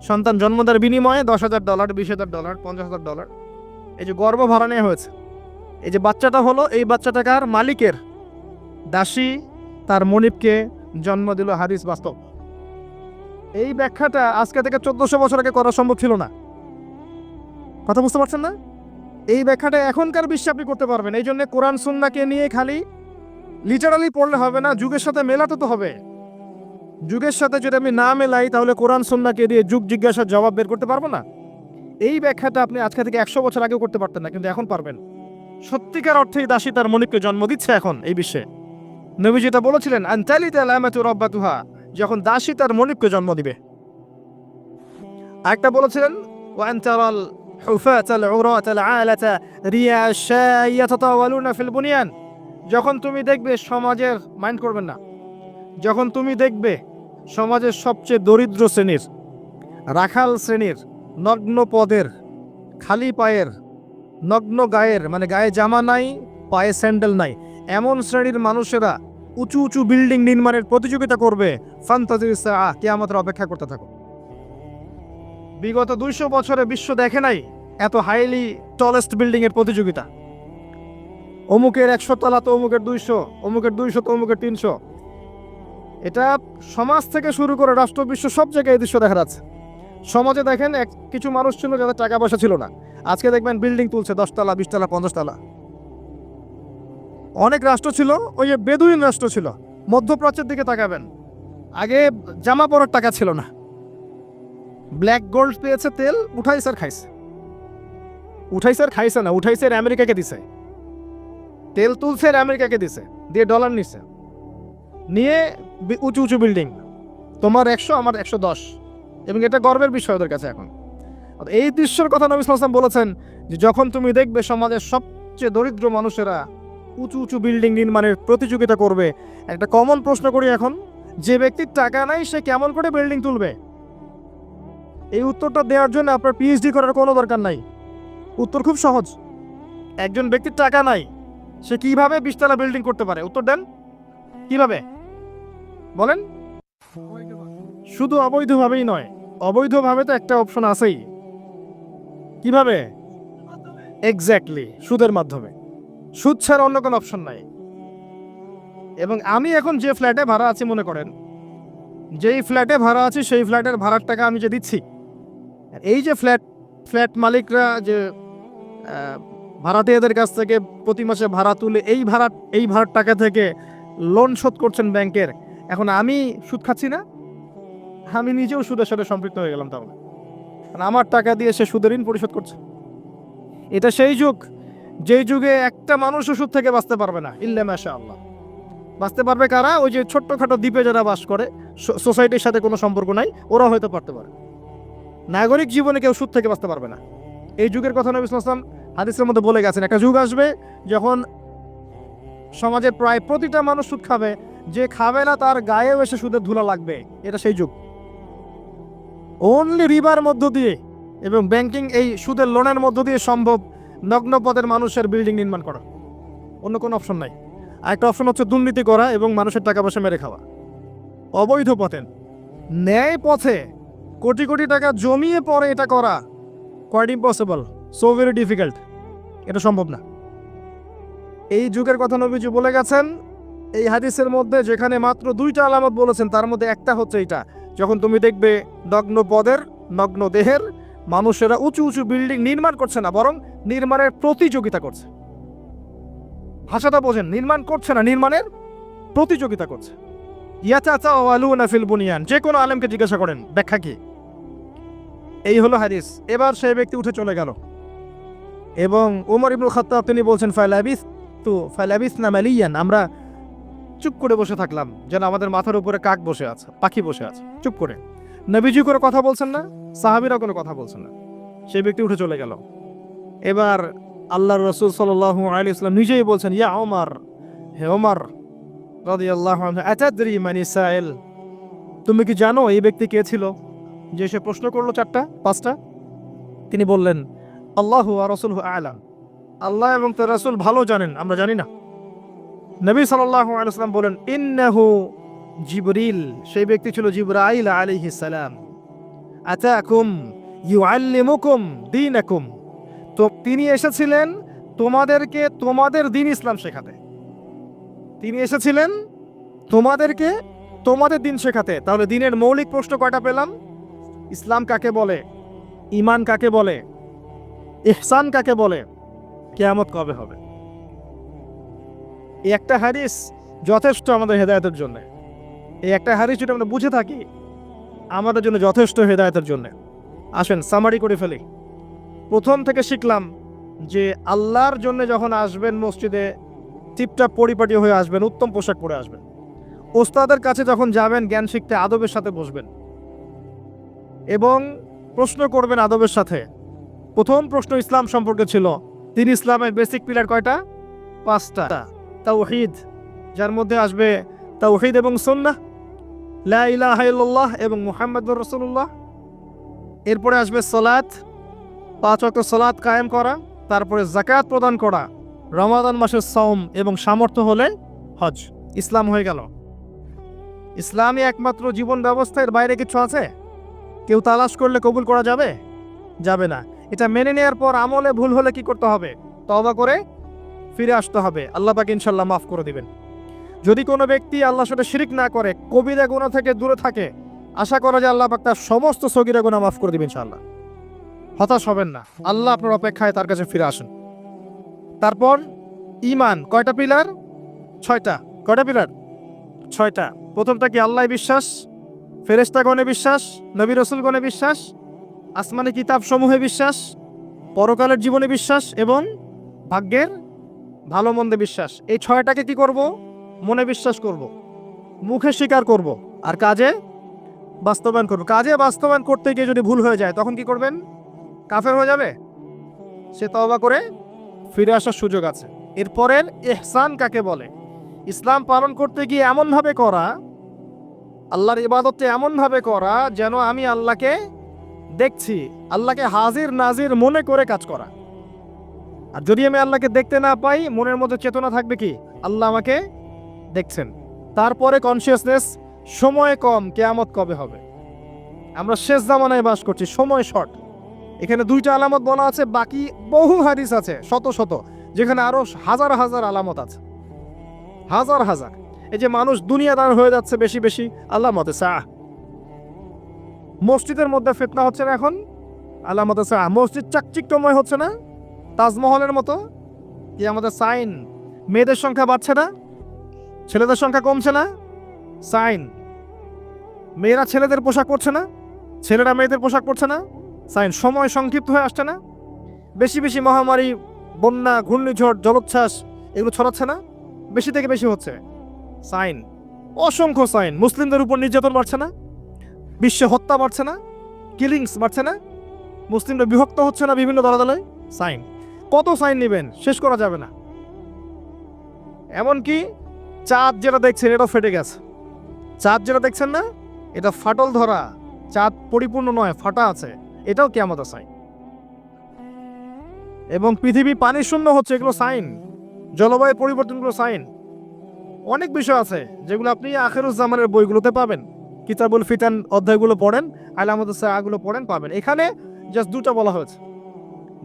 সন্তান জন্ম দেওয়ার বিনিময়ে $10,000, $20,000, $50,000, এই যে গর্ভ ভাড়া নেওয়া হয়েছে। এই যে বাচ্চাটা হলো, এই বাচ্চাটা কার? মালিকের। দাসী তার মনিবকে জন্ম দিল, হাদিস বাস্তব। এই ব্যাখ্যাটা আজকে থেকে 1400 বছর আগে করা সম্ভব ছিল না। কথা বুঝতে পারছেন না? এই ব্যাখ্যাটা এখনকার বিশ্বে আপনি করতে পারবেন। এই জন্য কোরআন সুন্নাহকে নিয়ে খালি লিটারালি পড়লে হবে না, যুগের সাথে মেলাতে তো হবে। যুগের সাথে যদি আমি না মেলাই, তাহলে কোরআন সুন্নাহকে দিয়ে যুগ জিজ্ঞাসার জবাব বের করতে পারবো না। এই ব্যাখ্যাটা আপনি আজকে থেকে 100 বছর আগেও করতে পারতেন না, কিন্তু এখন পারবেন। সত্যিকার অর্থেই দাসী তার মনিবকে জন্ম দিচ্ছে এখন এই বিশ্বে। নবী যেটা বলেছিলেন, আন তালিদাল আমাতু রাব্বাতুহা, যখন দাসী তার মনিবকে জন্ম দিবে। আরেকটা বলেছিলেন, وأن ترى الحفاة العراة العالة رياء الشاء يتطاولون في البنيان যখন তুমি দেখবে সমাজের মাইন্ড করবেন না যখন তুমি দেখবে সমাজের সবচেয়ে দরিদ্র শ্রেণীর রাখাল শ্রেণীর নগ্ন পদের খালি পায়ের নগ্ন গায়ের মানে গায়ে জামা নাই পায়ে স্যান্ডেল নাই এমন শ্রেণীর মানুষেরা উঁচু উঁচু বিল্ডিং নির্মাণের প্রতিযোগিতা করবে ফান্তাজির সাআহ কিয়ামতের অপেক্ষা করতে থাকো বিগত 200 বছরে বিশ্ব দেখে নাই এত হাইলি টলেস্ট বিল্ডিং এর প্রতিযোগিতা অমুকের 100 তলা তো অমুকের 200 অমুকের 200 তো অমুকের 300 এটা সমাজ থেকে শুরু করে রাষ্ট্র বিশ্ব সব জায়গায় এই দৃশ্য দেখা যাচ্ছে সমাজে দেখেন কিছু মানুষ ছিল যাদের টাকা পয়সা ছিল না আজকে দেখবেন বিল্ডিং তুলছে 10 তলা 20 তলা 50 তলা অনেক রাষ্ট্র ছিল ওই যে বেদুইন রাষ্ট্র ছিল মধ্যপ্রাচ্যের দিকে তাকাবেন আগে জামা পরার টাকা ছিল না ব্ল্যাক গোল্ড পেয়েছে তেল উঠাইছে আর খাইছে না উঠাইছে আমেরিকাকে দিছে তেল তুলছে আমেরিকাকে দিছে দিয়ে ডলার নিছে নিয়ে উঁচু উঁচু বিল্ডিং তোমার 100 আমার 110 এবং এটা গর্বের বিষয় ওদের কাছে এখন এই দৃশ্যের কথা নবী সাল্লাল্লাহু আলাইহি ওয়াসাল্লাম বলেছেন যে যখন তুমি দেখবে সমাজের সবচেয়ে দরিদ্র মানুষেরা উঁচু উঁচু বিল্ডিং নির্মাণের প্রতিযোগিতা করবে একটা কমন প্রশ্ন করি এখন যে ব্যক্তির টাকা নাই সে কেমন করে বিল্ডিং তুলবে এই উত্তরটা দেওয়ার জন্য আপনার পিএইচডি করার কোনো দরকার নাই উত্তর খুব সহজ একজন ব্যক্তির টাকা নাই সে কিভাবে 20 তলা বিল্ডিং করতে পারে উত্তর দেন কিভাবে বলেন শুধু অবৈধভাবেই নয় অবৈধভাবে তো একটা অপশন আছেই কিভাবে এক্স্যাক্টলি সুদের মাধ্যমে সুদ ছাড়া অন্য কোনো অপশন নাই এবং আমি এখন যে ফ্ল্যাটে ভাড়া আছি মনে করেন যেই ফ্ল্যাটে ভাড়া আছি সেই ফ্ল্যাটের ভাড়ার টাকা আমি যে দিচ্ছি এই যে ফ্ল্যাট মালিকরা যে ভাড়াটিয়াদের কাছ থেকে প্রতি মাসে ভাড়া তুলে এই ভাড়ার টাকা থেকে লোন শোধ করছেন ব্যাংকের এখন আমি সুদ খাচ্ছি না আমি নিজেও সুদের সাথে সম্পৃক্ত হয়ে গেলাম তাহলে আমার টাকা দিয়ে সে সুদের ঋণ পরিশোধ করছে এটা সেই যুগ যেই যুগে একটা মানুষও সুদ থেকে বাঁচতে পারবে না ইল্লা মাশাআল্লাহ বাঁচতে পারবে কারা ওই যে ছোট্টখাটো দ্বীপে যারা বাস করে সোসাইটির সাথে কোনো সম্পর্ক নাই ওরা হয়তো পারতে পারে নাগরিক জীবনে কেউ সুদ থেকে বাঁচতে পারবে না এই যুগের কথা নবী সাল্লাল্লাহু আলাইহি ওয়াসাল্লাম হাদিসের মধ্যে বলে গেছেন একটা যুগ আসবে যখন সমাজে প্রায় প্রতিটা মানুষ সুদ খাবে যে খাবে না তার গায়েও এসে সুদের ধুলা লাগবে এটা সেই যুগ অনলি রিবার মধ্য দিয়ে এবং ব্যাংকিং এই সুদের লোনের মধ্য দিয়ে সম্ভব নগ্ন পদের মানুষের বিল্ডিং নির্মাণ করা অন্য কোনো অপশন নাই আরেকটা অপশন হচ্ছে দুর্নীতি করা এবং মানুষের টাকা পয়সা মেরে খাওয়া অবৈধ পথে ন্যায় পথে কোটি কোটি টাকা জমিয়ে পরে এটা করা quite impossible so very difficult এটা সম্ভব না এই যুগের কথা নবীজি বলে গেছেন এই হাদিসের মধ্যে যেখানে মাত্র 2টা আলামত বলেছেন তার মধ্যে একটা হচ্ছে এটা যখন তুমি দেখবে নগ্ন পদের নগ্ন দেহের মানুষেরা উঁচু উঁচু বিল্ডিং নির্মাণ করছে না বরং নির্মাণের প্রতিযোগিতা করছে ভাষাটা বোঝেন নির্মাণ করছে না নির্মাণের প্রতিযোগিতা করছে ইয়াতাতাওয়ালুনা ফিল বুনিয়ান যে কোনো আলেমকে জিজ্ঞাসা করেন ব্যাখ্যা কি এই হলো হাদিস এবার সেই ব্যক্তি উঠে চলে গেল এবং ওমর ইবনুল খাত্তাব তিনি বলছেন ফালাবিসনা মালিয়ান আমরা চুপ করে বসে থাকলাম যেন আমাদের মাথার উপরে কাক বসে আছে পাখি বসে আছে চুপ করে নবীজি করে কথা বলছেন না সাহাবীরা কোনো কথা বলছেন না সেই ব্যক্তি উঠে চলে গেল এবার আল্লাহর রাসূল সাল্লাল্লাহু আলাইহি ওয়াসাল্লাম নিজেই বলছেন ইয়া ওমর হে ওমর রাদিয়াল্লাহু আনহু আতাদরি মানি সাইল তুমি কি জানো এই ব্যক্তি কে ছিল যে সে প্রশ্ন করলো 4টা 5টা তিনি বললেন আল্লাহু ওয়া রাসূলুহু আ'লাম আল্লাহ এবং তার রাসূল ভালো জানেন আমরা জানি না নবী সাল্লাল্লাহু আলাইহি ওয়াসাল্লাম বলেন ইন্নাহু জিবরিল সেই ব্যক্তি ছিল জিবরাইল আলাইহিস সালাম আতাকুম ইউআল্লিমুকুম দীনাকুম তো তিনি এসেছিলেন তোমাদেরকে তোমাদের দ্বীন ইসলাম শেখাতে তিনি এসেছিলেন তোমাদেরকে তোমাদের দ্বীন শেখাতে তাহলে দ্বীনের মৌলিক প্রশ্ন কয়টা পেলাম ইসলাম কাকে বলে ঈমান কাকে বলে ইহসান কাকে বলে কিয়ামত কবে হবে এই একটা হাদিস যথেষ্ট আমাদের হেদায়েতের জন্য এই একটা হাদিস যদি আমরা বুঝে থাকি আমাদের জন্য যথেষ্ট হেদায়েতের জন্য আসেন সামারি করে ফেলি প্রথম থেকে শিখলাম যে আল্লাহর জন্য যখন আসবেন মসজিদে টিপটাপ পরিপাটি হয়ে আসবেন উত্তম পোশাক পরে আসবেন ওস্তাদের কাছে যখন যাবেন জ্ঞান শিখতে আদবের সাথে বসবেন এবং প্রশ্ন করবেন আদবের সাথে। প্রথম প্রশ্ন ইসলাম সম্পর্কে ছিল। তিনি ইসলামের বেসিক পিলার কয়টা? 5টা। তাওহীদ, যার মধ্যে আসবে তাওহীদ এবং সুন্নাহ, লা ইলাহা ইল্লাল্লাহ এবং মুহাম্মাদুর রাসূলুল্লাহ। এরপরে আসবে সালাত, 5 ওয়াক্ত সালাত কায়েম করা, তারপরে যাকাত প্রদান করা, রমাদান মাসের সাওম এবং সামর্থ্য হলে হজ। ইসলাম হয়ে গেল। ইসলামই একমাত্র জীবন ব্যবস্থা, এর বাইরে কিছু আছে? কেউ তালাশ করলে কবুল করা যাবে? যাবে না। এটা মেনে নেওয়ার পর আমলে ভুল হলে কি করতে হবে? তওবা করে ফিরে আসতে হবে। আল্লাহ পাক ইনশাআল্লাহ মাফ করে দিবেন। যদি কোনো ব্যক্তি আল্লাহর সাথে শিরিক না করে, কবিরা গুনাহ থেকে দূরে থাকে, আশা করা যায় আল্লাহ পাক তার সমস্ত সগীরা গুনাহ মাফ করে দিবেন ইনশাআল্লাহ। হতাশ হবেন না, আল্লাহ আপনার অপেক্ষায়, তার কাছে ফিরে আসেন। তারপর ঈমান, কয়টা পিলার? 6টা। কয়টা পিলার? 6টা। প্রথমটা কি? আল্লাহ বিশ্বাস, ফেরেশতাগণে বিশ্বাস, নবী রাসূলগণে বিশ্বাস, আসমানি কিতাব সমূহে বিশ্বাস, পরকালের জীবনে বিশ্বাস এবং ভাগ্যের ভালো মন্দে বিশ্বাস। এই 6টাকে কি করব? মনে বিশ্বাস করব, মুখে স্বীকার করব, আর কাজে বাস্তবায়ন করব। কাজে বাস্তবায়ন করতে গিয়ে যদি ভুল হয়ে যায় তখন কি করবেন? কাফের হয়ে যাবে? সে তওবা করে ফিরে আসার সুযোগ আছে। এরপরের ইহসান কাকে বলে? ইসলাম পালন করতে গিয়ে এমনভাবে করা, আল্লাহর ইবাদতটা এমনভাবে করা যেন আমি আল্লাহকে দেখছি, আল্লাহকে হাজির নাজির মনে করে কাজ করা। আর যদি আমি আল্লাহকে দেখতে না পাই, মনের মধ্যে চেতনা থাকবে কি? আল্লাহ আমাকে দেখছেন। তারপরে কনসিয়াসনেস, সময় কম, কিয়ামত কবে হবে। আমরা শেষ জামানায় বাস করছি, সময় শর্ট। এখানে 2টা আলামত বলা আছে, বাকি বহু হাদিস আছে শত শত, যেখানে আরো হাজার হাজার আলামত আছে, হাজার হাজার। এই যে মানুষ দুনিয়াদার হয়ে যাচ্ছে বেশি বেশি, আলামতে সাআহ। মসজিদের মধ্যে ফিতনা হচ্ছে না এখন, আলামতে সাআহ। মসজিদ চাকচিক্যময় হচ্ছে না, তাজমহলের মতো, কি আমাদের সাইন। মেয়েদের সংখ্যা বাড়ছে না, ছেলেদের সংখ্যা কমছে না, সাইন। মেয়েরা ছেলেদের পোশাক পরছে না, ছেলেরা মেয়েদের পোশাক পরছে না, সাইন। সময় সংক্ষিপ্ত হয়ে আসছে না, বেশি বেশি মহামারী, বন্যা, ঘূর্ণিঝড়, জলোচ্ছ্বাস এগুলো ছড়াচ্ছে না, বেশি থেকে বেশি হচ্ছে, সাইন। অসংখ্য সাইন। মুসলিমদের উপর নির্যাতন বাড়ছে না, বিশ্বে হত্যা বাড়ছে না, কিলিংস বাড়ছে না, মুসলিমরা বিভক্ত হচ্ছে না বিভিন্ন দলে, সাইন। কত সাইন নেবেন, শেষ করা যাবে না। এমনকি চাঁদ যেটা দেখছেন এটাও ফেটে গেছে। চাঁদ যেটা দেখছেন না, এটা ফাটল ধরা, চাঁদ পরিপূর্ণ নয়, ফাটা আছে, এটাও কিয়ামতের সাইন। এবং পৃথিবী পানি শূন্য হচ্ছে, এগুলো সাইন। জলবায়ু পরিবর্তনগুলো সাইন। অনেক বিষয় আছে যেগুলো আপনি আখিরুজ্জামানের বইগুলোতে পাবেন। কিতাবুল ফিতান অধ্যায়গুলো পড়েন, আলামতুস সাআগুলো পড়েন, পাবেন। এখানে জাস্ট 2টা বলা হয়েছে।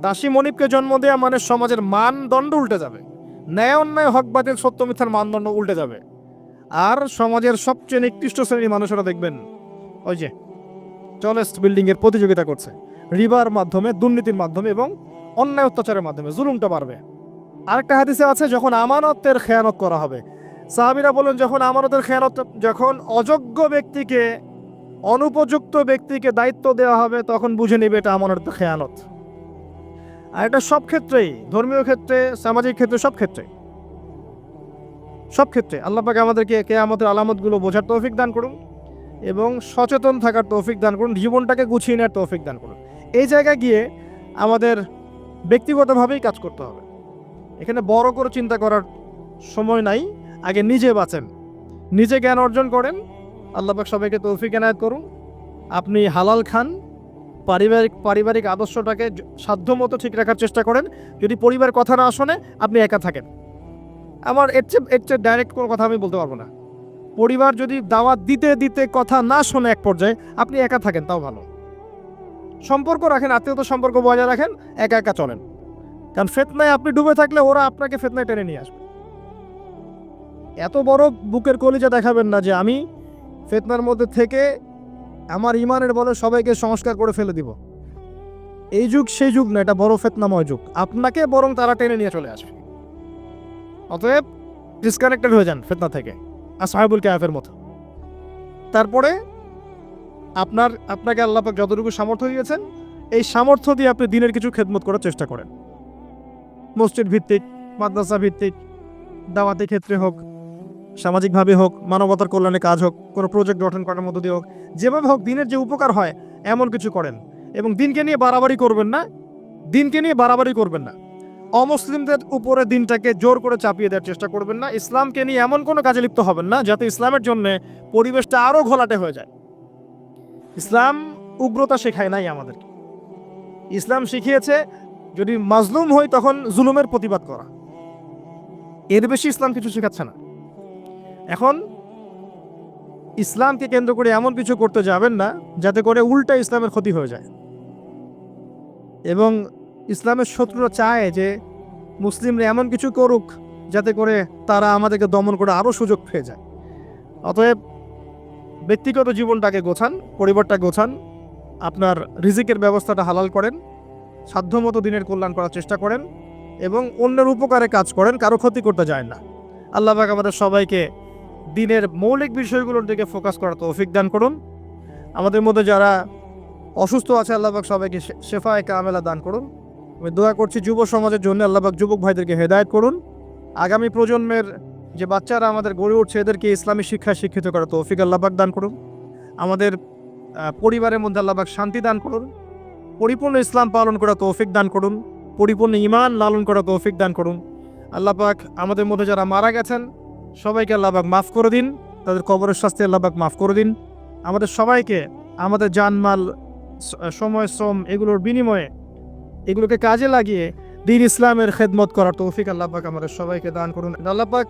দাসী মনিবকে জন্ম দেওয়া মানে সমাজের মানদণ্ড উল্টে যাবে, ন্যায় অন্যায় হক বাতিল সত্য মিথ্যার মানদণ্ড উল্টে যাবে। আর সমাজের সবচেয়ে নিকৃষ্ট শ্রেণীর মানুষেরা দেখবেন ওই যে টলেস্ট বিল্ডিং এর প্রতিযোগিতা করছে, রিবার মাধ্যমে, দুর্নীতির মাধ্যমে এবং অন্যায় অত্যাচারের মাধ্যমে জুলুমটা বাড়বে। আরেকটা হাদিসে আছে, যখন আমানতের খেয়ানত করা হবে, সাহাবীরা বলেন যখন আমানতের খেয়ানত, যখন অযোগ্য ব্যক্তিকে, অনুপযুক্ত ব্যক্তিকে দায়িত্ব দেওয়া হবে, তখন বুঝে নেবে এটা আমানতের খেয়ানত। আর এটা সব ক্ষেত্রেই, ধর্মীয় ক্ষেত্রে, সামাজিক ক্ষেত্রে, সব ক্ষেত্রে, সব ক্ষেত্রে। আল্লাহ পাক আমাদেরকে কিয়ামতের আলামতগুলো বোঝার তৌফিক দান করুন এবং সচেতন থাকার তৌফিক দান করুন, জীবনটাকে গুছিয়ে নেওয়ার তৌফিক দান করুন। এই জায়গায় গিয়ে আমাদের ব্যক্তিগতভাবেই কাজ করতে হবে। এখানে বড় করে চিন্তা করার সময় নাই, আগে নিজে বাঁচেন, নিজে জ্ঞান অর্জন করেন। আল্লাহ পাক সবাইকে তৌফিক এনায়েত করুন। আপনি হালাল খান, পারিবারিক আদর্শটাকে সাধ্যমতো ঠিক রাখার চেষ্টা করেন। যদি পরিবার কথা না শোনে, আপনি একা থাকেন। আমার এর চেয়ে ডাইরেক্ট কোনো কথা আমি বলতে পারবো না। পরিবার যদি দাওয়াত দিতে দিতে কথা না শোনে এক পর্যায়ে, আপনি একা থাকেন, তাও ভালো। সম্পর্ক রাখেন, আত্মীয়তা সম্পর্ক বজায় রাখেন, একা একা চলেন। কারণ ফিতনায় আপনি ডুবে থাকলে ওরা আপনাকে ফিতনায় টেনে নিয়ে আসবে। এত বড় বুকের কলিজা দেখাবেন না যে আমি ফিতনার মধ্যে থেকে আমার ইমানের বলে সবাইকে সংস্কার করে ফেলে দিব। এই যুগ সেই যুগ না, এটা বড় ফিতনাময় যুগ। আপনাকে বরং তারা টেনে নিয়ে চলে আসবে। অতএব ডিসকানেক্টেড হয়ে যান ফিতনা থেকে, আসহাবুল কাহফের মতো। তারপরে আপনাকে আল্লাহ পাক যতটুকু সামর্থ্য দিয়েছেন, এই সামর্থ্য দিয়ে আপনি দিনের কিছু খেদমত করার চেষ্টা করেন। মসজিদ ভিত্তিক, মাদ্রাসা ভিত্তিক, দাওয়াতি ক্ষেত্রে হোক, সামাজিকভাবে হোক, মানবতার কল্যাণে কাজ হোক, কোনো প্রজেক্ট গঠন করার মধ্য দিয়ে হোক, যেভাবে হোক দিনের যে উপকার হয় এমন কিছু করেন। এবং দিনকে নিয়ে বাড়াবাড়ি করবেন না, দিনকে নিয়ে বাড়াবাড়ি করবেন না। অমুসলিমদের উপরে দিনটাকে জোর করে চাপিয়ে দেওয়ার চেষ্টা করবেন না। ইসলামকে নিয়ে এমন কোনো কাজে লিপ্ত হবেন না যাতে ইসলামের জন্য পরিবেশটা আরও ঘোলাটে হয়ে যায়। ইসলাম উগ্রতা শেখায় নাই আমাদেরকে। ইসলাম শিখিয়েছে যদি মাজলুম হই তখন জুলুমের প্রতিবাদ করা, এর বেশি ইসলাম কিছু শেখাচ্ছে না। এখন ইসলামকে কেন্দ্র করে এমন কিছু করতে যাবেন না যাতে করে উল্টা ইসলামের ক্ষতি হয়ে যায়। এবং ইসলামের শত্রুরা চায় যে মুসলিমরা এমন কিছু করুক যাতে করে তারা আমাদেরকে দমন করে আরও সুযোগ পেয়ে যায়। অতএব ব্যক্তিগত জীবনটাকে গোছান, পরিবারটা গোছান, আপনার রিজিকের ব্যবস্থাটা হালাল করেন, সাধ্যমতো দিনের কল্যাণ করার চেষ্টা করেন এবং অন্যের উপকারে কাজ করেন, কারো ক্ষতি করতে যায় না। আল্লাহ পাক আমাদের সবাইকে দিনের মৌলিক বিষয়গুলোর দিকে ফোকাস করার তৌফিক দান করুন। আমাদের মধ্যে যারা অসুস্থ আছে আল্লাহ পাক সবাইকে শেফায়ে কামেলা দান করুন। আমি দোয়া করছি যুব সমাজের জন্য, আল্লাহ পাক যুবক ভাইদেরকে হেদায়েত করুন। আগামী প্রজন্মের যে বাচ্চারা আমাদের গড়ে উঠছে এদেরকে ইসলামী শিক্ষায় শিক্ষিত করার তৌফিক আল্লাহ পাক দান করুন। আমাদের পরিবারের মধ্যে আল্লাহ পাক শান্তি দান করুন, পরিপূর্ণ ইসলাম পালন করার তৌফিক দান করুন, পরিপূর্ণ ঈমান লালন করার তৌফিক দান করুন। আল্লাহ পাক আমাদের মধ্যে যারা মারা গেছেন সবাইকে আল্লাহ পাক মাফ করে দিন, তাদের কবরের শাস্তি আল্লাহ পাক মাফ করে দিন। আমাদের সবাইকে আমাদের জানমাল, সময়, শ্রম এগুলোর বিনিময়ে এগুলোকে কাজে লাগিয়ে দ্বীন ইসলামের খেদমত করার তৌফিক আল্লাহ পাক আমাদের সবাইকে দান করুন। আল্লাহ পাক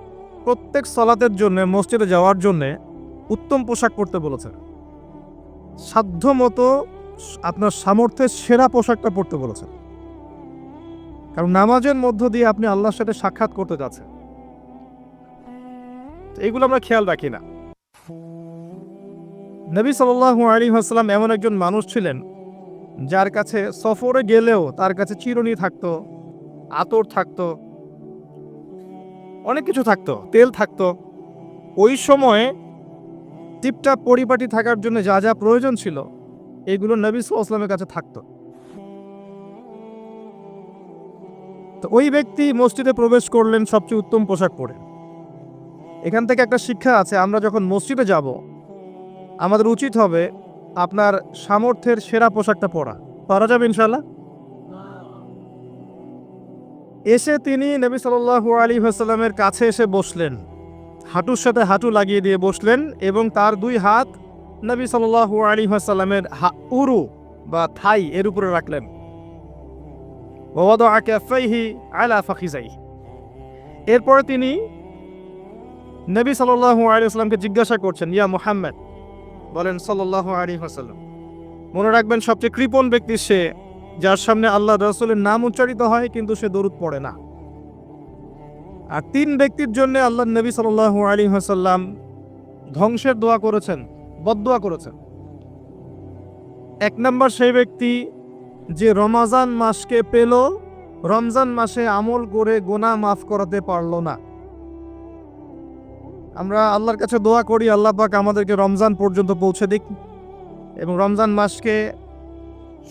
প্রত্যেক সালাতের জন্য মসজিদে যাওয়ার জন্য উত্তম পোশাক পরতে বলেছেন। সাধ্য মতো আপনার সামর্থ্যের সেরা পোশাকটা পরতে বলেছেন, কারণ নামাজের মধ্য দিয়ে আপনি আল্লাহর সাথে সাক্ষাৎ করতে যাচ্ছেন। এগুলো আমরা খেয়াল রাখি না। নবী সাল্লাল্লাহু আলাইহি ওয়াসাল্লাম এমন একজন মানুষ ছিলেন যার কাছে সফরে গেলেও তার কাছে চিরুনি থাকতো, আতর থাকতো, অনেক কিছু থাকতো, তেল থাকতো। ওই সময়ে টিপটাপ পরিপাটি থাকার জন্য যা যা প্রয়োজন ছিল এগুলো নবী সাল্লাল্লাহু আলাইহি ওয়াসাল্লামের কাছে থাকতো। তো ওই ব্যক্তি মসজিদে প্রবেশ করলেন সবচেয়ে উত্তম পোশাক পরে। এখান থেকে একটা শিক্ষা আছে, আমরা যখন মসজিদে যাব আমাদের উচিত হবে আপনার সামর্থ্যের সেরা পোশাকটা পরা। পারা যাবে ইনশাআল্লাহ? এসে তিনি নবী সাল্লাল্লাহু আলাইহি ওয়াসাল্লামের কাছে এসে বসলেন, হাঁটুর সাথে হাঁটু লাগিয়ে দিয়ে বসলেন এবং তার দুই হাত নবী সাল্লাল্লাহু আলাইহি ওয়াসাল্লামের উরু বা থাই এর উপরে রাখলেন। ওয়াদাআ কাফাইহি আলা ফাখিজাইহি। এরপরে তিনি নবী সাল্লাল্লাহু আলাইহি ওয়াসাল্লামকে জিজ্ঞাসা করছেন, ইয়া মুহাম্মদ, বলেন সাল্লাল্লাহু আলাইহি ওয়াসাল্লাম। মনে রাখবেন সবচেয়ে কৃপণ ব্যক্তি সে যার সামনে আল্লাহ রাসূলের নাম উচ্চারিত হয় কিন্তু সে দরুদ পড়ে না। আর তিন ব্যক্তির জন্য আল্লাহ নবী সাল্লাল্লাহু আলাইহি ওয়াসাল্লাম ধ্বংসের দোয়া করেছেন, বদদোয়া করেছেন। এক নম্বর সেই ব্যক্তি যে রমজান মাসকে পেল, রমজান মাসে আমল করে গুনাহ মাফ করাতে পারল না। আমরা আল্লাহর কাছে দোয়া করি আল্লাহ পাক আমাদেরকে রমজান পর্যন্ত পৌঁছে দিক এবং রমজান মাসকে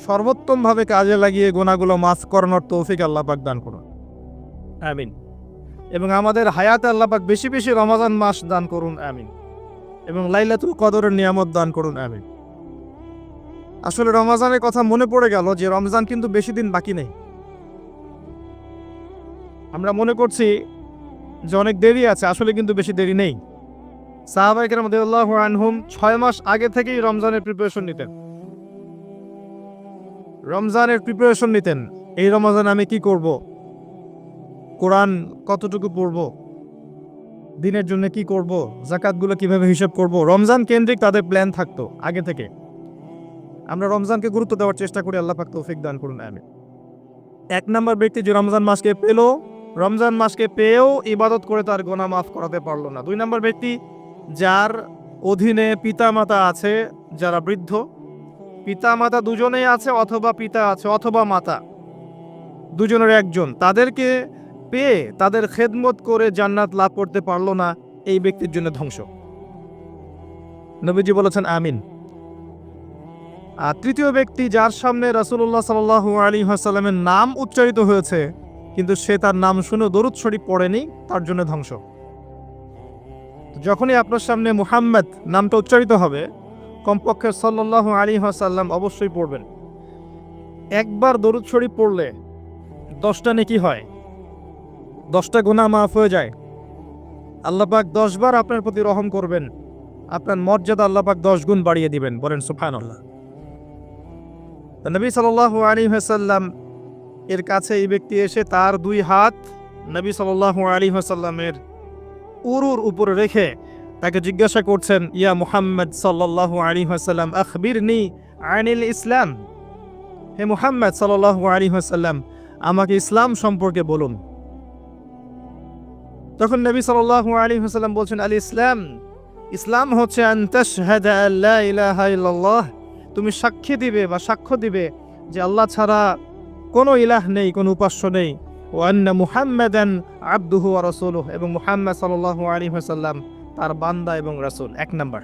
সর্বোত্তমভাবে কাজে লাগিয়ে গুনাহগুলো মাফ করানোর তৌফিক আল্লাহ পাক দান করুন, আমিন। এবং আমাদের হায়াতে আল্লাহ পাক বেশি বেশি রমজান মাস দান করুন, আমিন। এবং লাইলাতুল কদরের নিয়ামত দান করুন, আমিন। আসলে রমজানের কথা মনে পড়ে গেল যে রমজান কিন্তু বেশি দিন বাকি নেই। আমরা মনে করছি যে অনেক দেরি আছে, আসলে কিন্তু বেশি দেরি নেই। সাহাবায়ে কেরাম রাদিয়াল্লাহু আনহুম 6 মাস আগে থেকেই রমজানের প্রিপারেশন নিতেন। এই রমজান আমি কি করব, কোরআন কতটুকু পড়ব, দিনের জন্য কি করব, যাকাতগুলো কিভাবে হিসাব করব, রমজান কেন্দ্রিক তাদের প্ল্যান থাকতো আগে থেকে। আমরা রমজানকে গুরুত্ব দেওয়ার চেষ্টা করি, আল্লাহ পাক তৌফিক দান করুন, আমিন। এক নম্বর ব্যক্তি যে রমজান মাসকে পেল, রমজান মাসকে পেয়েও ইবাদত করে তার গুনাহ মাফ করাতে পারলো না। 2 নম্বর ব্যক্তি যার অধীনে পিতামাতা আছে, যারা বৃদ্ধ, পিতামাতা দুজনেই আছে অথবা পিতা আছে অথবা মাতা, দুজনের একজন, তাদেরকে পেয়ে তাদের খেদমত করে জান্নাত লাভ করতে পারলো না, এই ব্যক্তির জন্য ধ্বংস। নবীজি বলেছেন আমিন। আর তৃতীয় ব্যক্তি যার সামনে রাসূলুল্লাহ সাল্লাল্লাহু আলাইহি ওয়াসাল্লামের নাম উচ্চারিত হয়েছে কিন্তু সে তার নাম শুনে দরুদ শরীফ পড়েনি, তার জন্য ধ্বংস। যখনই আপনার সামনে মুহাম্মদ নামটা উচ্চারিত হবে কমপক্ষে সাল্লাল্লাহু আলাইহি ওয়াসাল্লাম অবশ্যই পড়বেন। একবার দরুদ শরীফ পড়লে 10টা নেকি হয়, 10টা গুনাহ মাফ হয়ে যায়। আল্লাহ পাক 10 বার আপনার প্রতি রহম করবেন, আপনার মর্যাদা আল্লাহ পাক 10 গুণ বাড়িয়ে দিবেন। বলেন সুবহানাল্লাহ। তো নবী সাল্লাল্লাহু আলাইহি ওয়াসাল্লাম এর কাছে এই ব্যক্তি এসে তার 2 হাত নবী সাল্লাল্লাহু আলাইহি ওয়াসাল্লামের উরুর উপরে রেখে তাকে জিজ্ঞাসা করছেন, ইয়া মুহাম্মদ সাল্লাল্লাহু আলাইহি ওয়াসাল্লাম আখবিরনি আনিল ইসলাম। হে মুহাম্মদ সাল্লাল্লাহু আলাইহি ওয়াসাল্লাম, আমাকে ইসলাম সম্পর্কে বলুন। তখন নবী সাল্লাল্লাহু আলাইহি ওয়াসাল্লাম বলছেন, আল ইসলাম, ইসলাম হচ্ছে আন তাশহাদা আল্লা ইলাহা ইল্লাল্লাহ, তুমি সাক্ষী দিবে বা সাক্ষ্য দিবে যে আল্লাহ ছাড়া কোনো ইলাহ নেই, কোনো উপাস্য নেই, ওয়া আন্না মুহাম্মাদান আবদুহু ওয়া রাসূলুহু, এবং মুহাম্মদ সাল্লাল্লাহু আলাইহি ওয়াসাল্লাম তার বান্দা এবং রাসূল। 1 নাম্বার।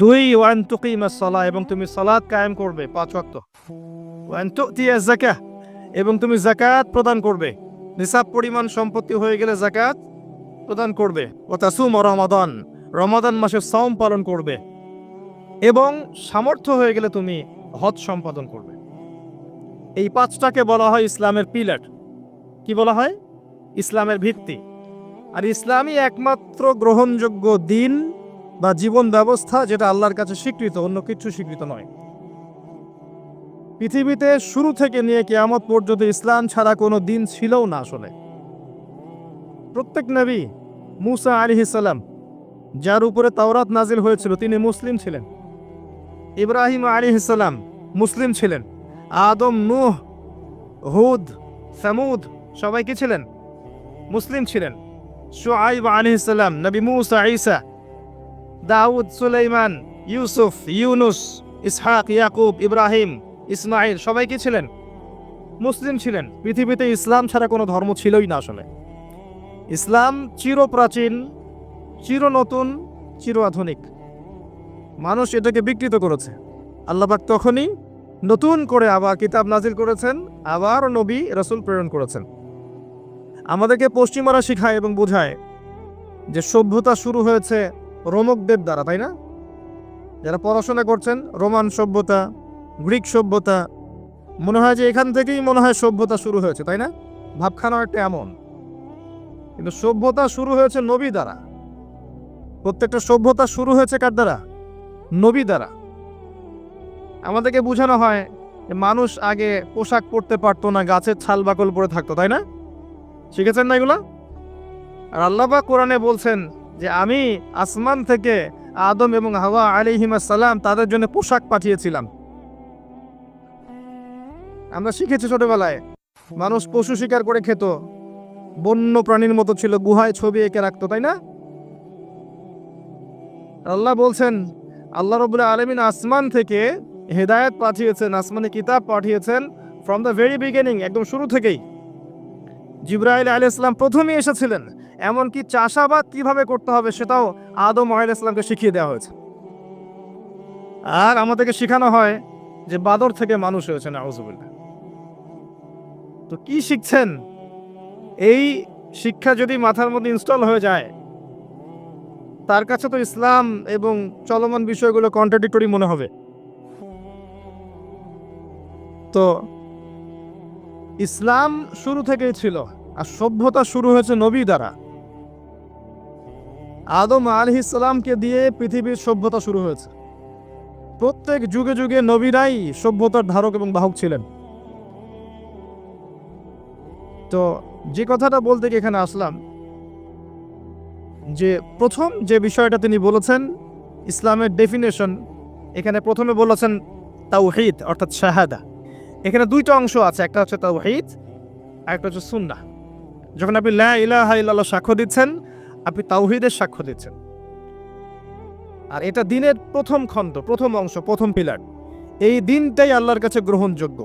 2, ওয়া আন তুকিমাস সালাহ, এবং তুমি সালাত কায়েম করবে 5 ওয়াক্ত। ওয়া আন তুতিয়া যাকাহ, এবং তুমি যাকাত প্রদান করবে, নিসাব পরিমাণ সম্পত্তি হয়ে গেলে যাকাত প্রদান করবে। ওয়া তাসুম রমাদান, রমাদান মাসে সাওম পালন করবে, এবং সামর্থ্য হয়ে গেলে তুমি হজ সম্পাদন করবে। এই 5টাকে বলা হয় ইসলামের পিলার। কি বলা হয়? ইসলামের ভিত্তি। আর ইসলামই একমাত্র গ্রহণযোগ্য দিন বা জীবন ব্যবস্থা যেটা আল্লাহর কাছে স্বীকৃত, অন্য কিছু স্বীকৃত নয়। পৃথিবীতে শুরু থেকে নিয়ে কিয়ামত পর্যন্ত ইসলাম ছাড়া কোনো দিন ছিলও না আসলে। প্রত্যেক নবী, মুসা আলাইহিস সালাম যার উপরে তাওরাত নাজিল হয়েছিল তিনি মুসলিম ছিলেন। ইব্রাহিম আলাইহিস সালাম মুসলিম ছিলেন। আদম, নূহ, হুদ, সামুদ সবাই কি ছিলেন? মুসলিম ছিলেন। শুআইব আলাইহিস সালাম, নবী মুসা, ঈসা, দাউদ, সুলাইমান, ইউসুফ, ইউনুস, ইসহাক, ইয়াকুব, ইব্রাহিম, ইসমাইল সবাই কি ছিলেন? মুসলিম ছিলেন। পৃথিবীতে ইসলাম ছাড়া কোনো ধর্ম ছিলই না আসলে। ইসলাম চিরপ্রাচীন, চির নতুন, চির আধুনিক। মানুষ এটাকে বিকৃত করেছে। আল্লাহ পাক তখনই নতুন করে আবার কিতাব নাজিল করেছেন, আবার নবী রাসূল প্রেরণ করেছেন। আমাদেরকে পশ্চিমারা শিখায় এবং বোঝায় যে সভ্যতা শুরু হয়েছে রোমকদের দ্বারা, তাই না? যারা পড়াশোনা করছেন, রোমান সভ্যতা, গ্রিক সভ্যতা, মনে হয় যে এখান থেকেই মনে হয় সভ্যতা শুরু হয়েছে, তাই না? ভাবখানা একটা এমন। কিন্তু সভ্যতা শুরু হয়েছে নবী দ্বারা। প্রত্যেকটা সভ্যতা শুরু হয়েছে কার দ্বারা? নবী দ্বারা। আমাদেরকে বোঝানো হয় যে মানুষ আগে পোশাক পরতে পারতো না, গাছের ছাল বাকল পরে থাকতো, তাই না? শিখেছেন না এগুলা? আর আল্লাহ পাক কোরআনে বলছেন যে আমি আসমান থেকে আদম এবং হাওয়া আলাইহিমাস সালাম তাদের জন্য পোশাক পাঠিয়েছিলাম। আমরা শিখেছি ছোটবেলায় মানুষ পশু শিকার করে খেত, বন্য প্রাণীর মতো ছিল, গুহায় ছবি এঁকে রাখতো, তাই না? আল্লাহ বলছেন, আল্লাহ রাব্বুল আলামিন আসমান থেকে হেদায়েত পাঠিয়েছেন, আসমানে কিতাব পাঠিয়েছেন ফ্রম দ্য ভেরি বিগিনিং, একদম শুরু থেকেই। জিবরাইল আলাইহিস সালাম প্রথমেই এসেছিলেন। এমনকি চাষাবাদ কিভাবে করতে হবে সেটাও আদম আলাইহিস সালামকে শিখিয়ে দেওয়া হয়েছে। আর আমাদেরকে শেখানো হয় যে বাদর থেকে মানুষ হয়েছে, নাউযুবিল্লাহ। তো কি শিখছেন? এই শিক্ষা যদি মাথার মধ্যে ইনস্টল হয়ে যায়, তার কাছে তো ইসলাম এবং চলমান বিষয়গুলো কন্ট্রাডিক্টরি মনে হবে। তো ইসলাম শুরু থেকেই ছিল, আর সভ্যতা শুরু হয়েছে নবী দ্বারা। আদম আলাইহিস সালামকে দিয়ে পৃথিবীর সভ্যতা শুরু হয়েছে। প্রত্যেক যুগে যুগে নবীরাই সভ্যতার ধারক এবং বাহক ছিলেন। তো যে কথাটা বলতে গিয়ে এখানে আসলাম, যে প্রথম যে বিষয়টা তিনি বলেছেন ইসলামের ডেফিনেশন, এখানে প্রথমে বলেছেন তাওহীদ অর্থাৎ শাহাদা। এখানে 2টা অংশ আছে, একটা হচ্ছে তাওহীদ আর একটা হচ্ছে সুন্নাহ। যখন আপনি লা ইলাহা ইল্লাল্লাহ সাক্ষ্য দিচ্ছেন, আপনি তাওহীদের সাক্ষ্য দিচ্ছেন। আর এটা দ্বীনের প্রথম খণ্ড, প্রথম অংশ, প্রথম পিলার। এই দিনটাই আল্লাহর কাছে গ্রহণযোগ্য।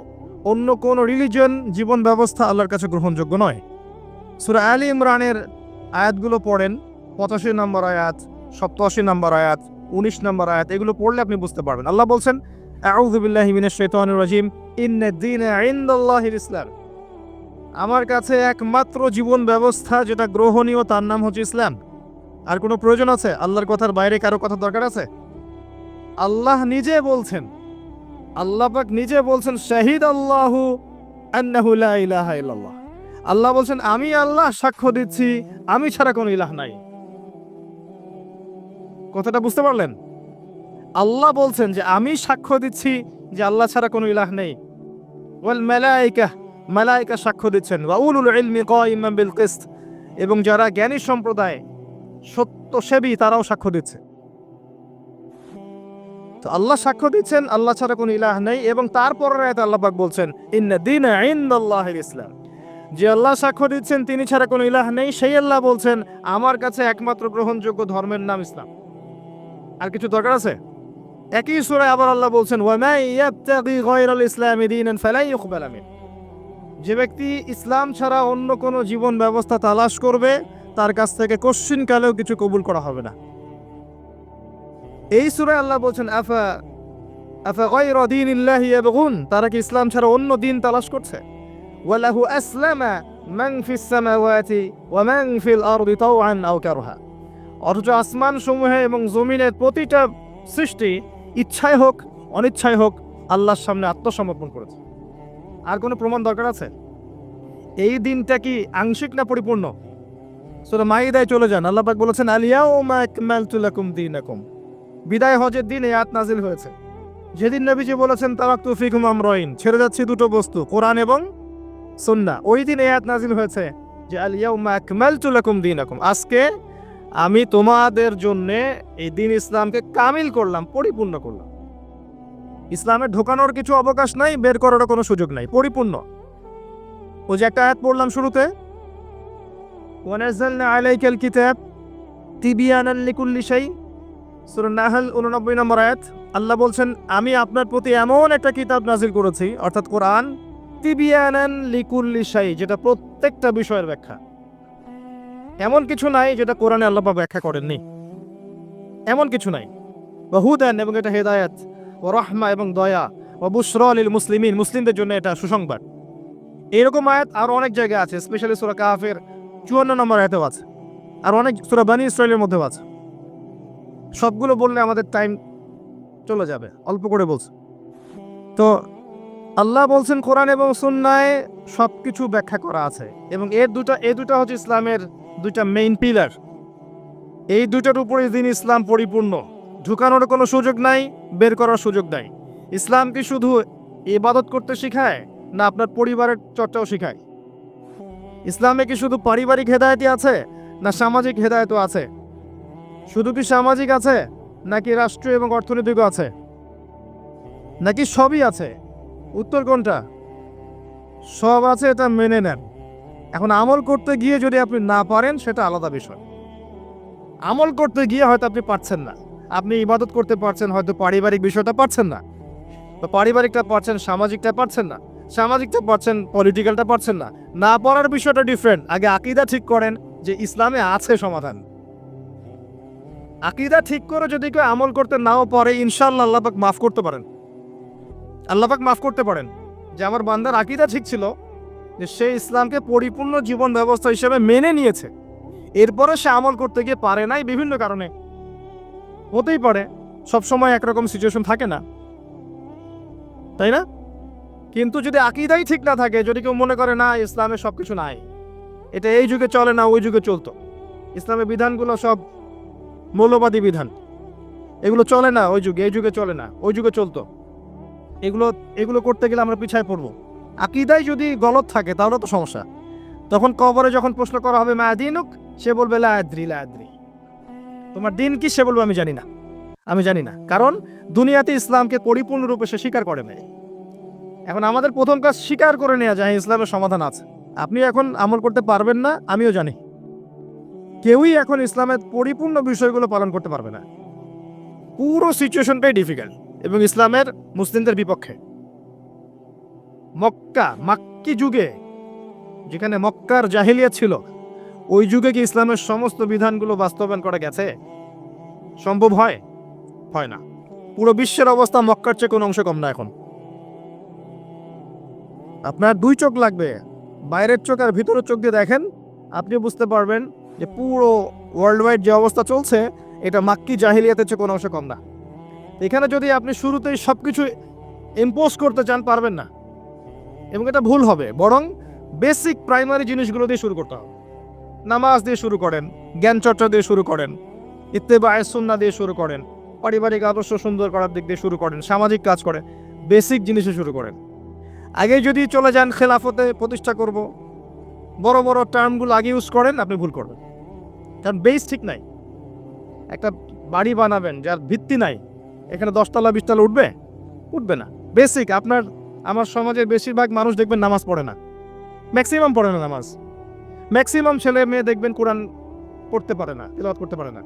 অন্য কোন রিলিজিয়ন, জীবন ব্যবস্থা আল্লাহর কাছে গ্রহণযোগ্য নয়। সূরা আলী ইমরানের আয়াতগুলো পড়েন, 85 নম্বর আয়াত, 87 নম্বর আয়াত, 19 নম্বর আয়াত, এগুলো পড়লে আপনি বুঝতে পারবেন। আল্লাহ বলছেন, আউযু বিল্লাহি মিনাশ শাইতানির রাজিম, ইন্নাদ-দীনা ইনদাল্লাহিল ইসলাম। আমার কাছে একমাত্র জীবন ব্যবস্থা যেটা গ্রহণীয় তার নাম হচ্ছে ইসলাম। আর কোনো প্রয়োজন আছে? আল্লাহর কথার বাইরে কারো কথা দরকার আছে? আল্লাহ নিজে বলছেন, আল্লাহ পাক নিজে বলছেন শাহিদ আল্লাহু আন্নাহু লা ইলাহা ইল্লাল্লাহ। আল্লাহ বলছেন আমি আল্লাহ সাক্ষ্য দিচ্ছি আমি ছাড়া কোনো ইলাহ নাই। কথাটা বুঝতে পারলেন? আল্লাহ বলছেন যে আমি সাক্ষ্য দিচ্ছি যে আল্লাহ ছাড়া কোনো ইলাহ নেই। ওয়াল মালায়েকা, মালায়েকা সাক্ষ্য দিচ্ছেন। ওয়া উলুল ইলমি কাইমান বিল কিসত, এবং যারা জ্ঞানী সম্প্রদায় সত্যসেবী তারাও সাক্ষ্য দিচ্ছে। তো আল্লাহ সাক্ষ্য দিচ্ছেন আল্লাহ ছাড়া কোনো ইলাহ নেই, এবং তারপরের আয়াতে আল্লাহ পাক বলছেন ইন্না দীনা ইনদাল্লাহিল ইসলাম, যে আল্লাহ সাক্ষ্য দিচ্ছেন তিনি ছাড়া কোনো ইলাহ নেই, সেই আল্লাহ বলছেন আমার কাছে একমাত্র গ্রহণযোগ্য ধর্মের নাম ইসলাম। আর কিছু দরকার আছে? একই সূরায় আবার আল্লাহ বলছেন ওয়া মান ইয়াবতাগি গায়রাল ইসলামি দীনান ফালা ইউকবালা মিন, যে ব্যক্তি ইসলাম ছাড়া অন্য কোনো জীবন ব্যবস্থা তালাশ করবে তার কাছ থেকে কশ্চিনকালেও কিছু কবুল করা হবে না। এই সূরায় আল্লাহ বলছেন আফা গায়রা দীনিল্লাহি ইয়াবগুন, তারা কি ইসলাম ছাড়া অন্য দিন তালাশ করছে? ওয়ালাহু আসলামা মান ফিস সামাওয়াতি ওয়া মান ফিল আরদি তাওআন আও কারহা, অথচ আসমান সমূহে এবং জমিনের প্রতিটা সৃষ্টি ইচ্ছায় হোক অনিচ্ছায় হোক আল্লাহর সামনে আত্মসমর্পণ করেছে। আর কোনো প্রমাণ দরকার আছে? এই দিনটা কি আংশিক না পরিপূর্ণ? সূরা মাইদায় চলে যান, আল্লাহ পাক বলেছেন আল ইয়াউমা আকমালতু লাকুম দীনাকুম। বিদায় হজের দিন এই আয়াত নাজিল হয়েছে, যেদিন নবীজি বলেছেন তারাকতু ফিকুম আমরাইন, ছেড়ে যাচ্ছি দুটো বস্তু, কোরআন এবং সুন্নাহ। ওই দিন এই আয়াত নাজিল হয়েছে যে আল ইয়াউমা আকমালতু লাকুম দীনাকুম, আজকে আমি তোমাদের জন্য এই দিন ইসলামকে কামিল করলাম, পরিপূর্ণ করলাম। ইসলামে ঢোকানোর কিছু অবকাশ নাই, বের করার কোনো সুযোগ নাই, পরিপূর্ণ। ও যে একটা আয়াত পড়লাম শুরুতে, ওয়া নাযালনা আলাইকাল কিতাব তিবিয়ানান লিকুল্লি শাই, সূরা নাহল 89 নম্বর আয়াত। আল্লাহ বলছেন আমি আপনার প্রতি এমন একটা কিতাব নাজিল করেছি, অর্থাৎ কোরআন, তিবিয়ানান লিকুল্লি শাই, যেটা প্রত্যেকটা বিষয়ের ব্যাখ্যা। এমন কিছু নাই যেটা কোরআনে আল্লাহ পাক ব্যাখ্যা করেননি, এমন কিছু নাই। ওয়া হুদান, এবং এটা হেদায়েত, ওয়া রাহমা, এবং দয়া, ওয়া বুশরা লিল মুসলিমিন, মুসলিমদের জন্য এটা সুসংবাদ। এরকম আয়াত আর অনেক জায়গায় আছে, স্পেশালি সূরা কাফের 54 নম্বর আয়াতেও আছে, আর অনেক সূরা বনী ইসরাঈলের মধ্যেও আছে। সবগুলো বললে আমাদের টাইম চলে যাবে, অল্প করে বলছি। তো আল্লাহ বলছেন কোরআন এবং সুন্নায় সবকিছু ব্যাখ্যা করা আছে, এবং এই দুটা হচ্ছে ইসলামের দুইটা মেইন পিলার। এই দুটার উপরে দিন ইসলাম পরিপূর্ণ, ঢুকানোর কোনো সুযোগ নাই, বের করার সুযোগ নাই। ইসলাম কি শুধু ইবাদত করতে শেখায়, না আপনার পরিবারের চর্চাও শেখায়? ইসলামে কি শুধু পারিবারিক হেদায়েতই আছে, না সামাজিক হেদায়েতও আছে? শুধু কি সামাজিক আছে, নাকি রাষ্ট্রীয় এবং অর্থনৈতিকও আছে, নাকি সবই আছে? উত্তর কোনটা? সব আছে, এটা মেনে নেন। এখন আমল করতে গিয়ে যদি আপনি না পারেন সেটা আলাদা বিষয়। আমল করতে গিয়ে হয়তো আপনি পারছেন না, আপনি ইবাদত করতে পারছেন, হয়তো পারিবারিক বিষয়টা পারছেন না, বা পারিবারিকটা পারছেন, সামাজিকটা পারছেন না, সামাজিকটা পারছেন, পলিটিক্যালটা পারছেন না। না পারার বিষয়টা ডিফারেন্ট। আগে আকীদা ঠিক করেন যে ইসলামে আছে সমাধান। আকীদা ঠিক করে যদি কেউ আমল করতে নাও পারে, ইনশাআল্লাহ আল্লাহ পাক মাফ করতে পারেন। আল্লাহ পাক মাফ করতে পারেন যে আমার বান্দার আকীদা ঠিক ছিল, যে সে ইসলামকে পরিপূর্ণ জীবন ব্যবস্থা হিসেবে মেনে নিয়েছে, এরপরে সে আমল করতে গিয়ে পারে নাই বিভিন্ন কারণে। হতেই পারে, সবসময় একরকম সিচুয়েশন থাকে না, তাই না? কিন্তু যদি আকীদাই ঠিক না থাকে, যদি কেউ মনে করে না ইসলামে সবকিছু নাই, এটা এই যুগে চলে না ওই যুগে চলতো, ইসলামের বিধানগুলো সব মৌলবাদী বিধান, এগুলো চলে না ওই যুগে, এই যুগে চলে না ওই যুগে চলতো, এগুলো করতে গেলে আমরা পিছায় পড়বো। আকীদায় যদি গলত থাকে তাহলে তো সমস্যা। তখন কবরে যখন প্রশ্ন করা হবে মা দীনুক, সে বলবে লা আদ্রি লা আদ্রি, তোমার দিন কি? সে বলবে আমি জানি না, আমি জানি না। কারণ দুনিয়াতে ইসলামকে পরিপূর্ণরূপে সে স্বীকার করে নেয়। এখন আমাদের প্রথম কাজ স্বীকার করে নেওয়া যায় ইসলামের সমাধান আছে। আপনি এখন আমল করতে পারবেন না, আমিও জানি। কেউই এখন ইসলামের পরিপূর্ণ বিষয়গুলো পালন করতে পারবে না। পুরো সিচুয়েশনটাই ডিফিকাল্ট এবং ইসলামের মুসলিমদের বিপক্ষে। মাক্কি যুগে, যেখানে মক্কার জাহিলিয়াত ছিল, ওই যুগে কি ইসলামের সমস্ত বিধানগুলো বাস্তবায়ন করা গেছে? সম্ভব হয়? হয় না। পুরো বিশ্বের অবস্থা মক্কার চেয়ে কোনো অংশ কম না। এখন আপনার দুই চোখ লাগবে, বাইরের চোখ আর ভিতরের চোখ দিয়ে দেখেন, আপনি বুঝতে পারবেন যে পুরো ওয়ার্ল্ড ওয়াইড যে অবস্থা চলছে এটা মাক্কি জাহিলিয়াতের চেয়ে কোনো অংশ কম না। এখানে যদি আপনি শুরুতেই সবকিছু ইম্পোজ করতে চান, পারবেন না, এবং এটা ভুল হবে। বরং বেসিক প্রাইমারি জিনিসগুলো দিয়ে শুরু করতে হবে। নামাজ দিয়ে শুরু করেন, জ্ঞান চর্চা দিয়ে শুরু করেন, ইত্তেবায়ে সুন্নাহ দিয়ে শুরু করেন, পারিবারিক আদর্শ সুন্দর করার দিক দিয়ে শুরু করেন, সামাজিক কাজ করেন, বেসিক জিনিসে শুরু করেন। আগে যদি চলে যান খেলাফতে প্রতিষ্ঠা করব, বড় বড় টার্মগুলো আগে ইউজ করেন, আপনি ভুল করবেন। কারণ বেস ঠিক নাই। একটা বাড়ি বানাবেন যার ভিত্তি নাই, এখানে 10 তলা 20 তলা উঠবে না। বেসিক আমার সমাজের বেশিরভাগ মানুষ দেখবেন নামাজ পড়ে না, ম্যাক্সিমাম পড়ে না নামাজ। ম্যাক্সিমাম ছেলে মেয়ে দেখবেন কোরআন পড়তে পারে না, তিলাওয়াত করতে পারে না।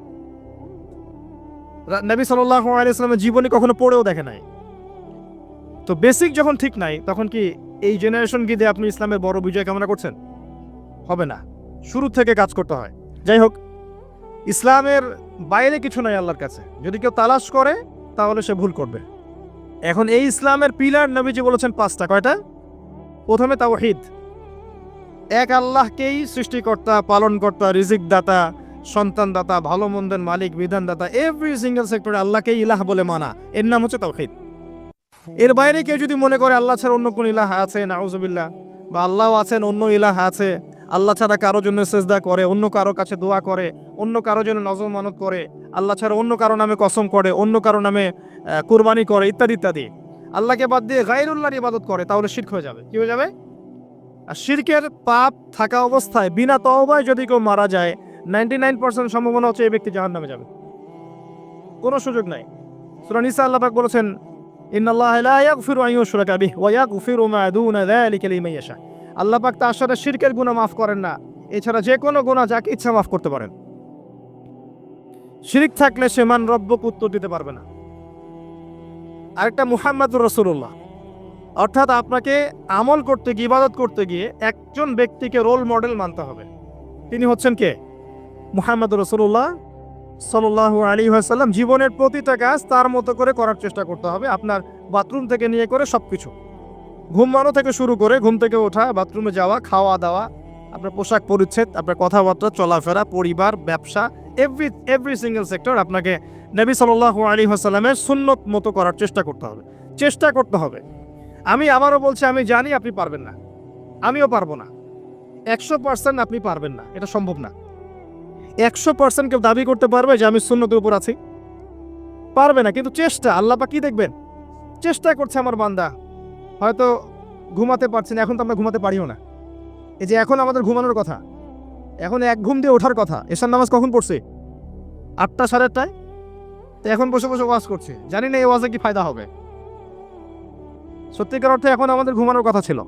নবী সাল্লাল্লাহু আলাইহি ওয়াসাল্লামের জীবনী কখনো পড়েও দেখে নাই। তো বেসিক যখন ঠিক নাই, তখন কি এই জেনারেশন কি দিয়ে আপনি ইসলামের বড় বিজয় কামনা করছেন? হবে না। শুরু থেকে কাজ করতে হয়। যাই হোক, ইসলামের বাইরে কিছু নাই আল্লাহর কাছে। যদি কেউ তালাশ করে তাহলে সে ভুল করবে। এখন এই ইসলামের পিলার নবীজি বলেছেন 5টা। কয়টা? প্রথমে তাওহীদ, এক আল্লাহকেই সৃষ্টিকর্তা, পালনকর্তা, রিজিক দাতা, সন্তান দাতা, ভালো মন্দের মালিক, বিধান দাতা, এভরি সিঙ্গেল সেক্টরে আল্লাহকেই ইলাহ বলে মানা, এর নাম হচ্ছে তাওহীদ। এর বাইরে কেউ যদি মনে করে আল্লাহ ছাড়া অন্য কোন ইলাহ আছে, নাউজুবিল্লাহ, বা আল্লাহ আছেন অন্য ইলাহ আছে, আল্লাহ ছাড়া কারো জন্য সেজদা করে, অন্য কারো কাছে দোয়া করে, অন্য কারো জন্য নজর মানত করে, আল্লাহ ছাড়া অন্য কারো নামে কসম করে, অন্য কারো নামে কুরবানি করে, ইত্যাদি ইত্যাদি, আল্লাহকে বাদ দিয়ে গায়রুল্লাহর ইবাদত করে, তাহলে শিরক হয়ে যাবে। কি হয়ে যাবে? আর শিরকের পাপ থাকা অবস্থায় বিনা তওবায় যদি কেউ মারা যায়, 99% সম্ভাবনা হচ্ছে এই ব্যক্তি জাহান্নামে যাবে, কোনো সুযোগ নাই। সূরা নিসা আল্লাহ পাক বলেছেন, ইন্নাল্লাহা লা ইয়াগফিরু আন ইউশরাকা বিহি ওয়া ইয়াগফিরু মা দুনা যালিকা লিমান ইয়াশা। আল্লাহ পাক তার সাথে শিরকের গুনাহ মাফ করেন না, এছাড়া যে কোনো গুনাহ যাকে ইচ্ছা মাফ করতে পারেন। শিরক থাকলে সে মান রব্বকে উত্তর দিতে পারবে না। আরেকটা মুহাম্মাদুর রাসূলুল্লাহ, অর্থাৎ আপনাকে আমল করতে গিয়ে, ইবাদত করতে গিয়ে একজন ব্যক্তিকে রোল মডেল মানতে হবে। তিনি হচ্ছেন কে? মুহাম্মাদুর রাসূলুল্লাহ সাল্লাল্লাহু আলাইহি ওয়াসাল্লাম। জীবনের প্রতিটা কাজ তার মতো করে করার চেষ্টা করতে হবে। আপনার বাথরুম থেকে নিয়ে করে সবকিছু, ঘুমানো থেকে শুরু করে, ঘুম থেকে ওঠা, বাথরুমে যাওয়া, খাওয়া দাওয়া, আপনার পোশাক পরিচ্ছদ, আপনার কথাবার্তা, চলাফেরা, পরিবার, ব্যবসা, এভরি সিঙ্গেল সেক্টর আপনাকে নবী সাল্লাল্লাহু আলাইহি ওয়াসাল্লামের সুন্নত মতো করার চেষ্টা করতে হবে। চেষ্টা করতে হবে। আমি আবারও বলছি, আমি জানি আপনি পারবেন না, আমিও পারবো না। 100% আপনি পারবেন না, এটা সম্ভব না। 100% কেউ দাবি করতে পারবে যে আমি সুন্নতের উপর আছি? পারবে না। কিন্তু চেষ্টা, আল্লাহ পাক কি দেখবেন? চেষ্টা করছে আমার বান্দা। হয়তো ঘুমাতে পারছেন, এখন তো আমরা ঘুমাতে পারিও না। এই যে এখন আমাদের ঘুমানোর কথা, এখন এক ঘুম দিয়ে ওঠার কথা। এশার নামাজ কখন পড়ছে? 8টা 8:30টায়। তো এখন বসে বসে ওয়াজ করছে, জানি না এই ওয়াজে কি ফায়দা হবে। সত্যিকার অর্থে এখন আমাদের ঘুমানোর কথা ছিল।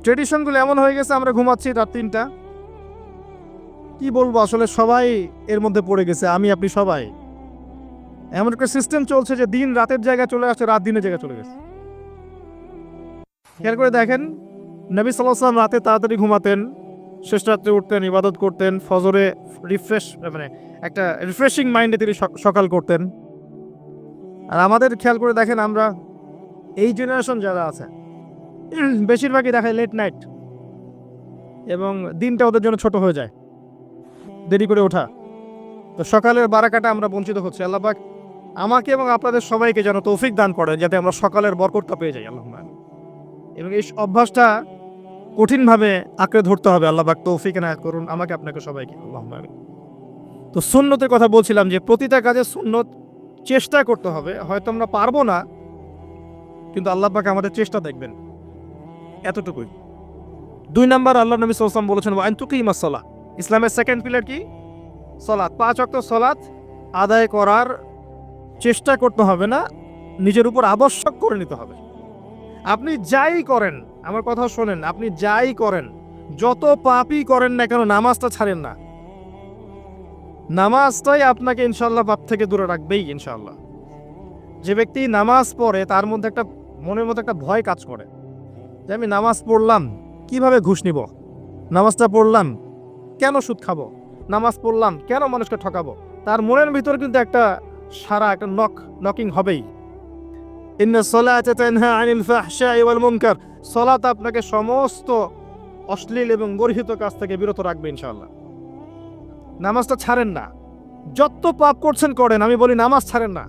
ট্রেডিশনগুলো এমন হয়ে গেছে, আমরা ঘুমাচ্ছি রাত 3টা। কি বলবো, আসলে সবাই এর মধ্যে পড়ে গেছে, আমি আপনি সবাই। এমন একটা সিস্টেম চলছে যে দিন রাতের জায়গায় চলে আসছে, রাত দিনের জায়গায় চলে গেছে। খেয়াল করে দেখেন, নবী সাল্লাল্লাহু আলাইহি ওয়াসাল্লাম রাতে তাড়াতাড়ি ঘুমাতেন, শেষ রাত্রে উঠতেন, ইবাদত করতেন, ফজরে একটা রিফ্রেশিং মাইন্ডে তিনি সকাল করতেন। আর আমাদের খেয়াল করে দেখেন, আমরা এই জেনারেশন যারা আছে বেশিরভাগই দেখায় লেট নাইট, এবং দিনটা ওদের জন্য ছোট হয়ে যায়, দেরি করে ওঠা। তো সকালের বারাকাটা আমরা বঞ্চিত হচ্ছি। আল্লাহ পাক আমাকে এবং আপনাদের সবাইকে যেন তৌফিক দান করেন, যাতে আমরা সকালের বরকতটা পেয়ে যাই। আল্লাহুম্মা আমিন। এবং এই অভ্যাসটা কঠিনভাবে আঁকড়ে ধরতে হবে। আল্লাহ পাক তৌফিক এনায়েত করুন আমাকে, আপনাকে, সবাইকে। আল্লাহুম্মা আমিন। তো সুন্নতের কথা বলছিলাম যে প্রতিটা কাজে সুন্নত চেষ্টা করতে হবে। হয়তো আমরা পারবো না, কিন্তু আল্লাহ পাক আমাদের চেষ্টা দেখবেন, এতটুকুই। 2 নাম্বার, আল্লাহ নবী সাল্লাল্লাহু আলাইহি ওয়াসাল্লাম বলেছেন ওয়া আন তুকিমাস সালাহ। ইসলামের সেকেন্ড পিলার কি? সালাত। 5 ওয়াক্ত সালাত আদায় করার চেষ্টা করতে হবে না, নিজের উপর আবশ্যক করে নিতে হবে। আপনি যাই করেন, আমার কথা শোনেন, আপনি যাই করেন, যত পাপই করেন না কেন, নামাজটা ছাড়েন না। নামাজটাই আপনাকে ইনশাআল্লাহ পাপ থেকে দূরে রাখবেই ইনশাআল্লাহ। যে ব্যক্তি নামাজ পড়ে তার মধ্যে একটা মনের মধ্যে একটা ভয় কাজ করে যে আমি নামাজ পড়লাম, কিভাবে ঘুষ নিব? নামাজটা পড়লাম, কেন সুদ খাবো? নামাজ পড়লাম, কেন মানুষকে ঠকাবো? তার মনের ভিতর কিন্তু একটা একটা নকিং হবেই। ইন্নাস সালাতা তানহা আনিল ফাহশাই ওয়াল মুনকার। সালাত আপনাকে সমস্ত অশ্লীল এবং গর্হিত কাজ থেকে বিরত রাখবে ইনশাআল্লাহ। নামাজটা ছাড়েন না। যত পাপ করছেন করেন, আমি বলি নামাজ ছাড়েন না।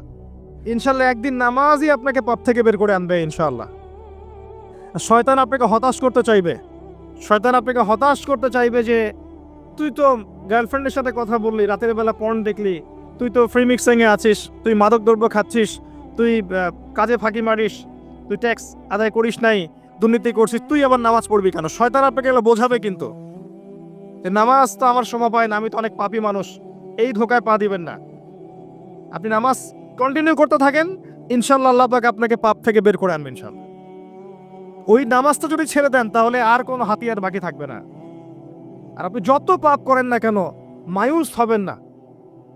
ইনশাল্লাহ একদিন নামাজই আপনাকে পাপ থেকে বের করে আনবে ইনশাআল্লাহ। শয়তান আপনাকে হতাশ করতে চাইবে, শয়তান আপনাকে হতাশ করতে চাইবে যে তুই তো গার্লফ্রেন্ডের সাথে কথা বললি, রাতের বেলা পর্ন দেখলি, তুই তো ফ্রি মিক্সিংয়ে আছিস, তুই মাদক দ্রব্য খাচ্ছিস, তুই কাজে ফাঁকি মারিস, তুই ট্যাক্স আদায় করিস নাই, দুর্নীতি করছিস, তুই আবার নামাজ পড়বি কেন? শয়তান আপনাকে এগুলো বোঝাবে কিন্তু যে নামাজ তো আমার সময় পায় না, আমি তো অনেক পাপী মানুষ। এই ধোকায় পা দিবেন না। আপনি নামাজ কন্টিনিউ করতে থাকেন, ইনশাল্লাহ আল্লাহ পাক আপনাকে পাপ থেকে বের করে আনবেন ইনশাল্লাহ। ওই নামাজটা যদি ছেড়ে দেন তাহলে আর কোনো হাতিয়ার বাকি থাকবে না। আর আপনি যত পাপ করেন না কেন মায়ুস হবেন না,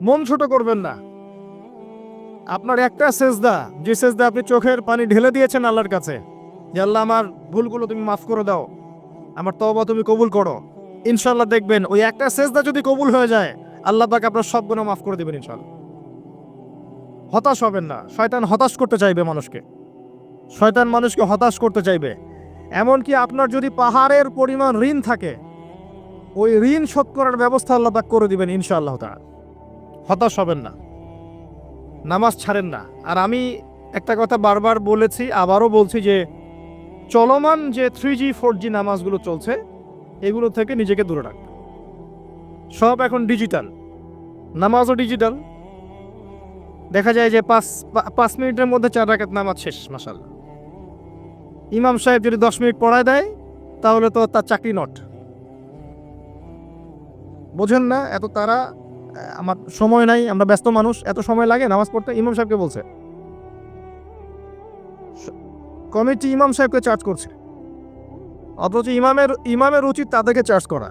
মন ছোট করবেন না। আপনার একটা সেজদা, যে সেজদা আপনি চোখের পানি ঢেলে দিয়েছেন আল্লাহর কাছে, যে আল্লাহ আমার ভুলগুলো তুমি মাফ করে দাও, আমার তওবা তুমি কবুল করো, ইনশাল্লাহ দেখবেন ওই একটা সেজদা যদি কবুল হয়ে যায় আল্লাহ পাক আপনার সব গুনাহ মাফ করে দিবেন ইনশাল্লাহ। হতাশ হবেন না। শয়তান হতাশ করতে চাইবে মানুষকে, শয়তান মানুষকে হতাশ করতে চাইবে। এমনকি আপনার যদি পাহাড়ের পরিমাণ ঋণ থাকে, ওই ঋণ শোধ করার ব্যবস্থা আল্লাহ পাক করে দিবেন ইনশাআল্লাহ তাআলা। হতাশ হবেন না, নামাজ ছাড়েন না। আর আমি একটা কথা বারবার বলেছি, আবারও বলছি যে চলমান যে 3G 4G নামাজগুলো চলছে এগুলো থেকে নিজেকে দূরে রাখবেন। সব এখন ডিজিটাল, নামাজও ডিজিটাল। দেখা যায় যে 5 মিনিটের মধ্যে 4 রাকাত নামাজ শেষ, মাশাআল্লাহ। ইমাম সাহেব যদি 10 মিনিট পড়ায় দেয় তাহলে তো তার চাকরি নট। বোঝেন না এত তারা, আমার সময় নাই, আমরা ব্যস্ত মানুষ, এত সময় লাগে নামাজ পড়তে? ইমাম সাহেবকে বলছে, কমিটি ইমাম সাহেবকে চার্জ করছে, অথচ ইমামের উচিত তাদেরকে চার্জ করা।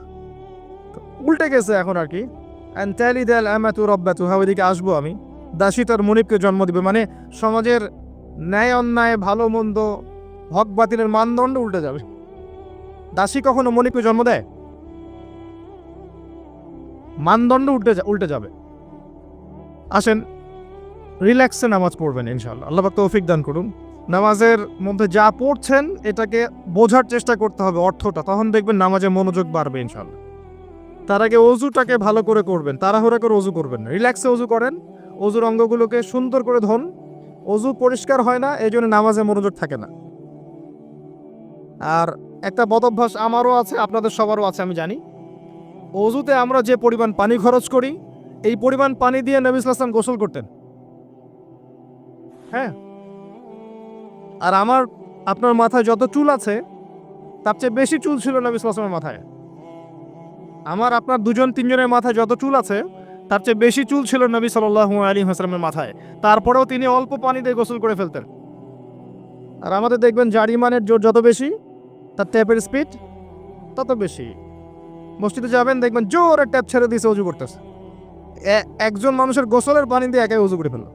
উল্টে গেছে এখন আর কি। ওইদিকে আসবো আমি। দাসী তার মনিবকে জন্ম দিবে, মানে সমাজের ন্যায় অন্যায় ভালো মন্দ হক বাতিলের মানদণ্ড উল্টে যাবে। দাসী কখনো মনিবকে জন্ম দেয়? মানদণ্ড উল্টে যাবে। আসেন রিল্যাক্সে নামাজ পড়বেন ইনশাআল্লাহ। আল্লাহ পাক তৌফিক দান করুন। নামাজের মধ্যে যা পড়ছেন এটাকে বোঝার চেষ্টা করতে হবে অর্থটা, তখন দেখবেন নামাজে মনোযোগ বাড়বে ইনশাআল্লাহ। তার আগে অজুটাকে ভালো করে করবেন, তাড়াহুড়া করে অজু করবেন না, রিল্যাক্সে অজু করেন, অজুর অঙ্গগুলোকে সুন্দর করে ধোন। অজু পরিষ্কার হয় না, এই জন্য নামাজে মনোযোগ থাকে না। আর একটা বদভ্যাস আমারও আছে, আপনাদের সবারও আছে আমি জানি, অজুতে আমরা যে পরিমাণ পানি খরচ করি এই পরিমাণ পানি দিয়ে নবী সাল্লাল্লাহু আলাইহি ওয়াসাল্লাম গোসল করতেন। হ্যাঁ, আর আপনার মাথায় যত চুল আছে তার চেয়ে বেশি চুল ছিল নবী সাল্লাল্লাহু আলাইহি ওয়াসাল্লামের মাথায়। আপনার দুজন তিনজনের মাথায় যত চুল আছে তার চেয়ে বেশি চুল ছিল নবী সাল্লাল্লাহু আলাইহি ওয়াসাল্লামের মাথায়। তারপরেও তিনি অল্প পানি দিয়ে গোসল করে ফেলতেন। আর আমাদের দেখবেন জারিমানের জোর যত বেশি, তার ট্যাপের স্পিড তত বেশি। মসজিদে যাবেন দেখবেন জোরে ট্যাপ ছেড়ে দিয়েছে, অজু করতেছে। একজন মানুষের গোসলের পানি দিয়ে একাই অজু করে ফেলল।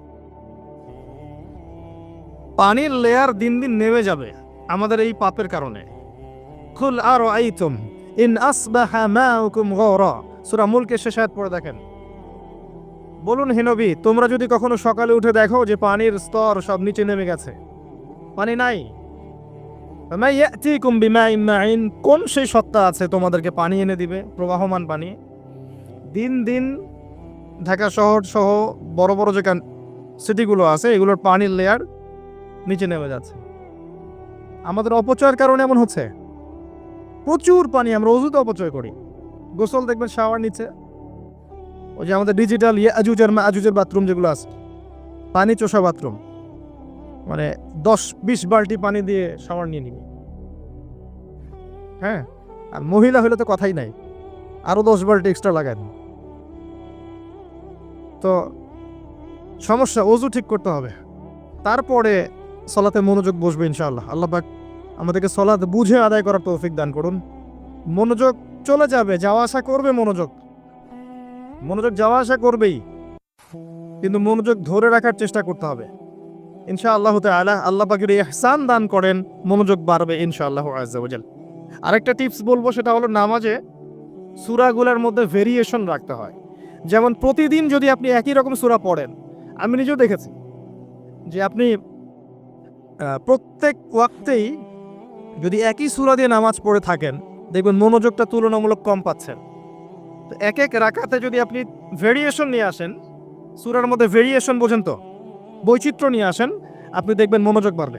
পানির লেয়ার দিন দিন নেমে যাবে আমাদের এই পাপের কারণে। কুল আরাআইতুম ইন আসবাহা মাউকুম গাওরা, সূরা মুলকের শেষ আয়াত পড়ে দেখেন। বলুন হে নবী, তোমরা যদি কখনো সকালে উঠে দেখো যে পানির স্তর সব নিচে নেমে গেছে, পানি নাই, ফামা ইয়াতিকুম বিমাইন মাইন, কোন সেই সত্তা আছে তোমাদেরকে পানি এনে দিবে, প্রবাহমান পানি? দিন দিন ঢাকা শহর সহ বড় বড় যে সিটিগুলো আছে এগুলোর পানির লেয়ার নিচে নেমে যাচ্ছে। আমাদের অপচয়ের কারণে এমন হচ্ছে। প্রচুর পানি আমরা অযুতে অপচয় করি। গোসল দেখবেন শাওয়ার নিচে, ওই যে আমাদের ডিজিটাল ইয়াজুজ আর মাজুজের বাথরুম যেগুলো আছে, পানি চোষা বাথরুম, মানে 10-20 বালতি পানি দিয়ে শাওয়ার নিয়ে নিবি। হ্যাঁ, আর মহিলা হলে তো কথাই নাই, আরো 10 বালতি এক্সট্রা লাগান। তো সমস্যা, অজু ঠিক করতে হবে, তারপরে সলাতে মনোযোগ বসবে ইনশাআল্লাহ। আল্লাহ পাক আমাদেরকে সলাত বুঝে আদায় করার তৌফিক দান করুন। মনোযোগ চলে যাবে, যাওয়া আসা করবে, মনোযোগ যাওয়া আসা করবেই, কিন্তু মনোযোগ ধরে রাখার চেষ্টা করতে হবে ইনশাআল্লাহ তাআলা। আল্লাহ পাকের ইহসান দান করেন, মনোযোগ বাড়বে ইনশাআল্লাহ আযজা ওয়া জাল। আরেকটা টিপস বলবো, সেটা হলো নামাজে সূরাগুলোর মধ্যে ভেরিয়েশন রাখতে হয়। যেমন প্রতিদিন যদি আপনি একই রকম সূরা পড়েন, আমি নিজেও দেখেছি যে আপনি প্রত্যেক ওয়াক্তেই যদি একই সূরা দিয়ে নামাজ পড়ে থাকেন দেখবেন মনোযোগটা তুলনামূলক কম পাচ্ছেন। তো এক এক রাকাতে যদি আপনি ভেরিয়েশন নিয়ে আসেন, সূরার মধ্যে ভেরিয়েশন বোঝেন তো, বৈচিত্র্য নিয়ে আসেন, আপনি দেখবেন মনোযোগ বাড়বে।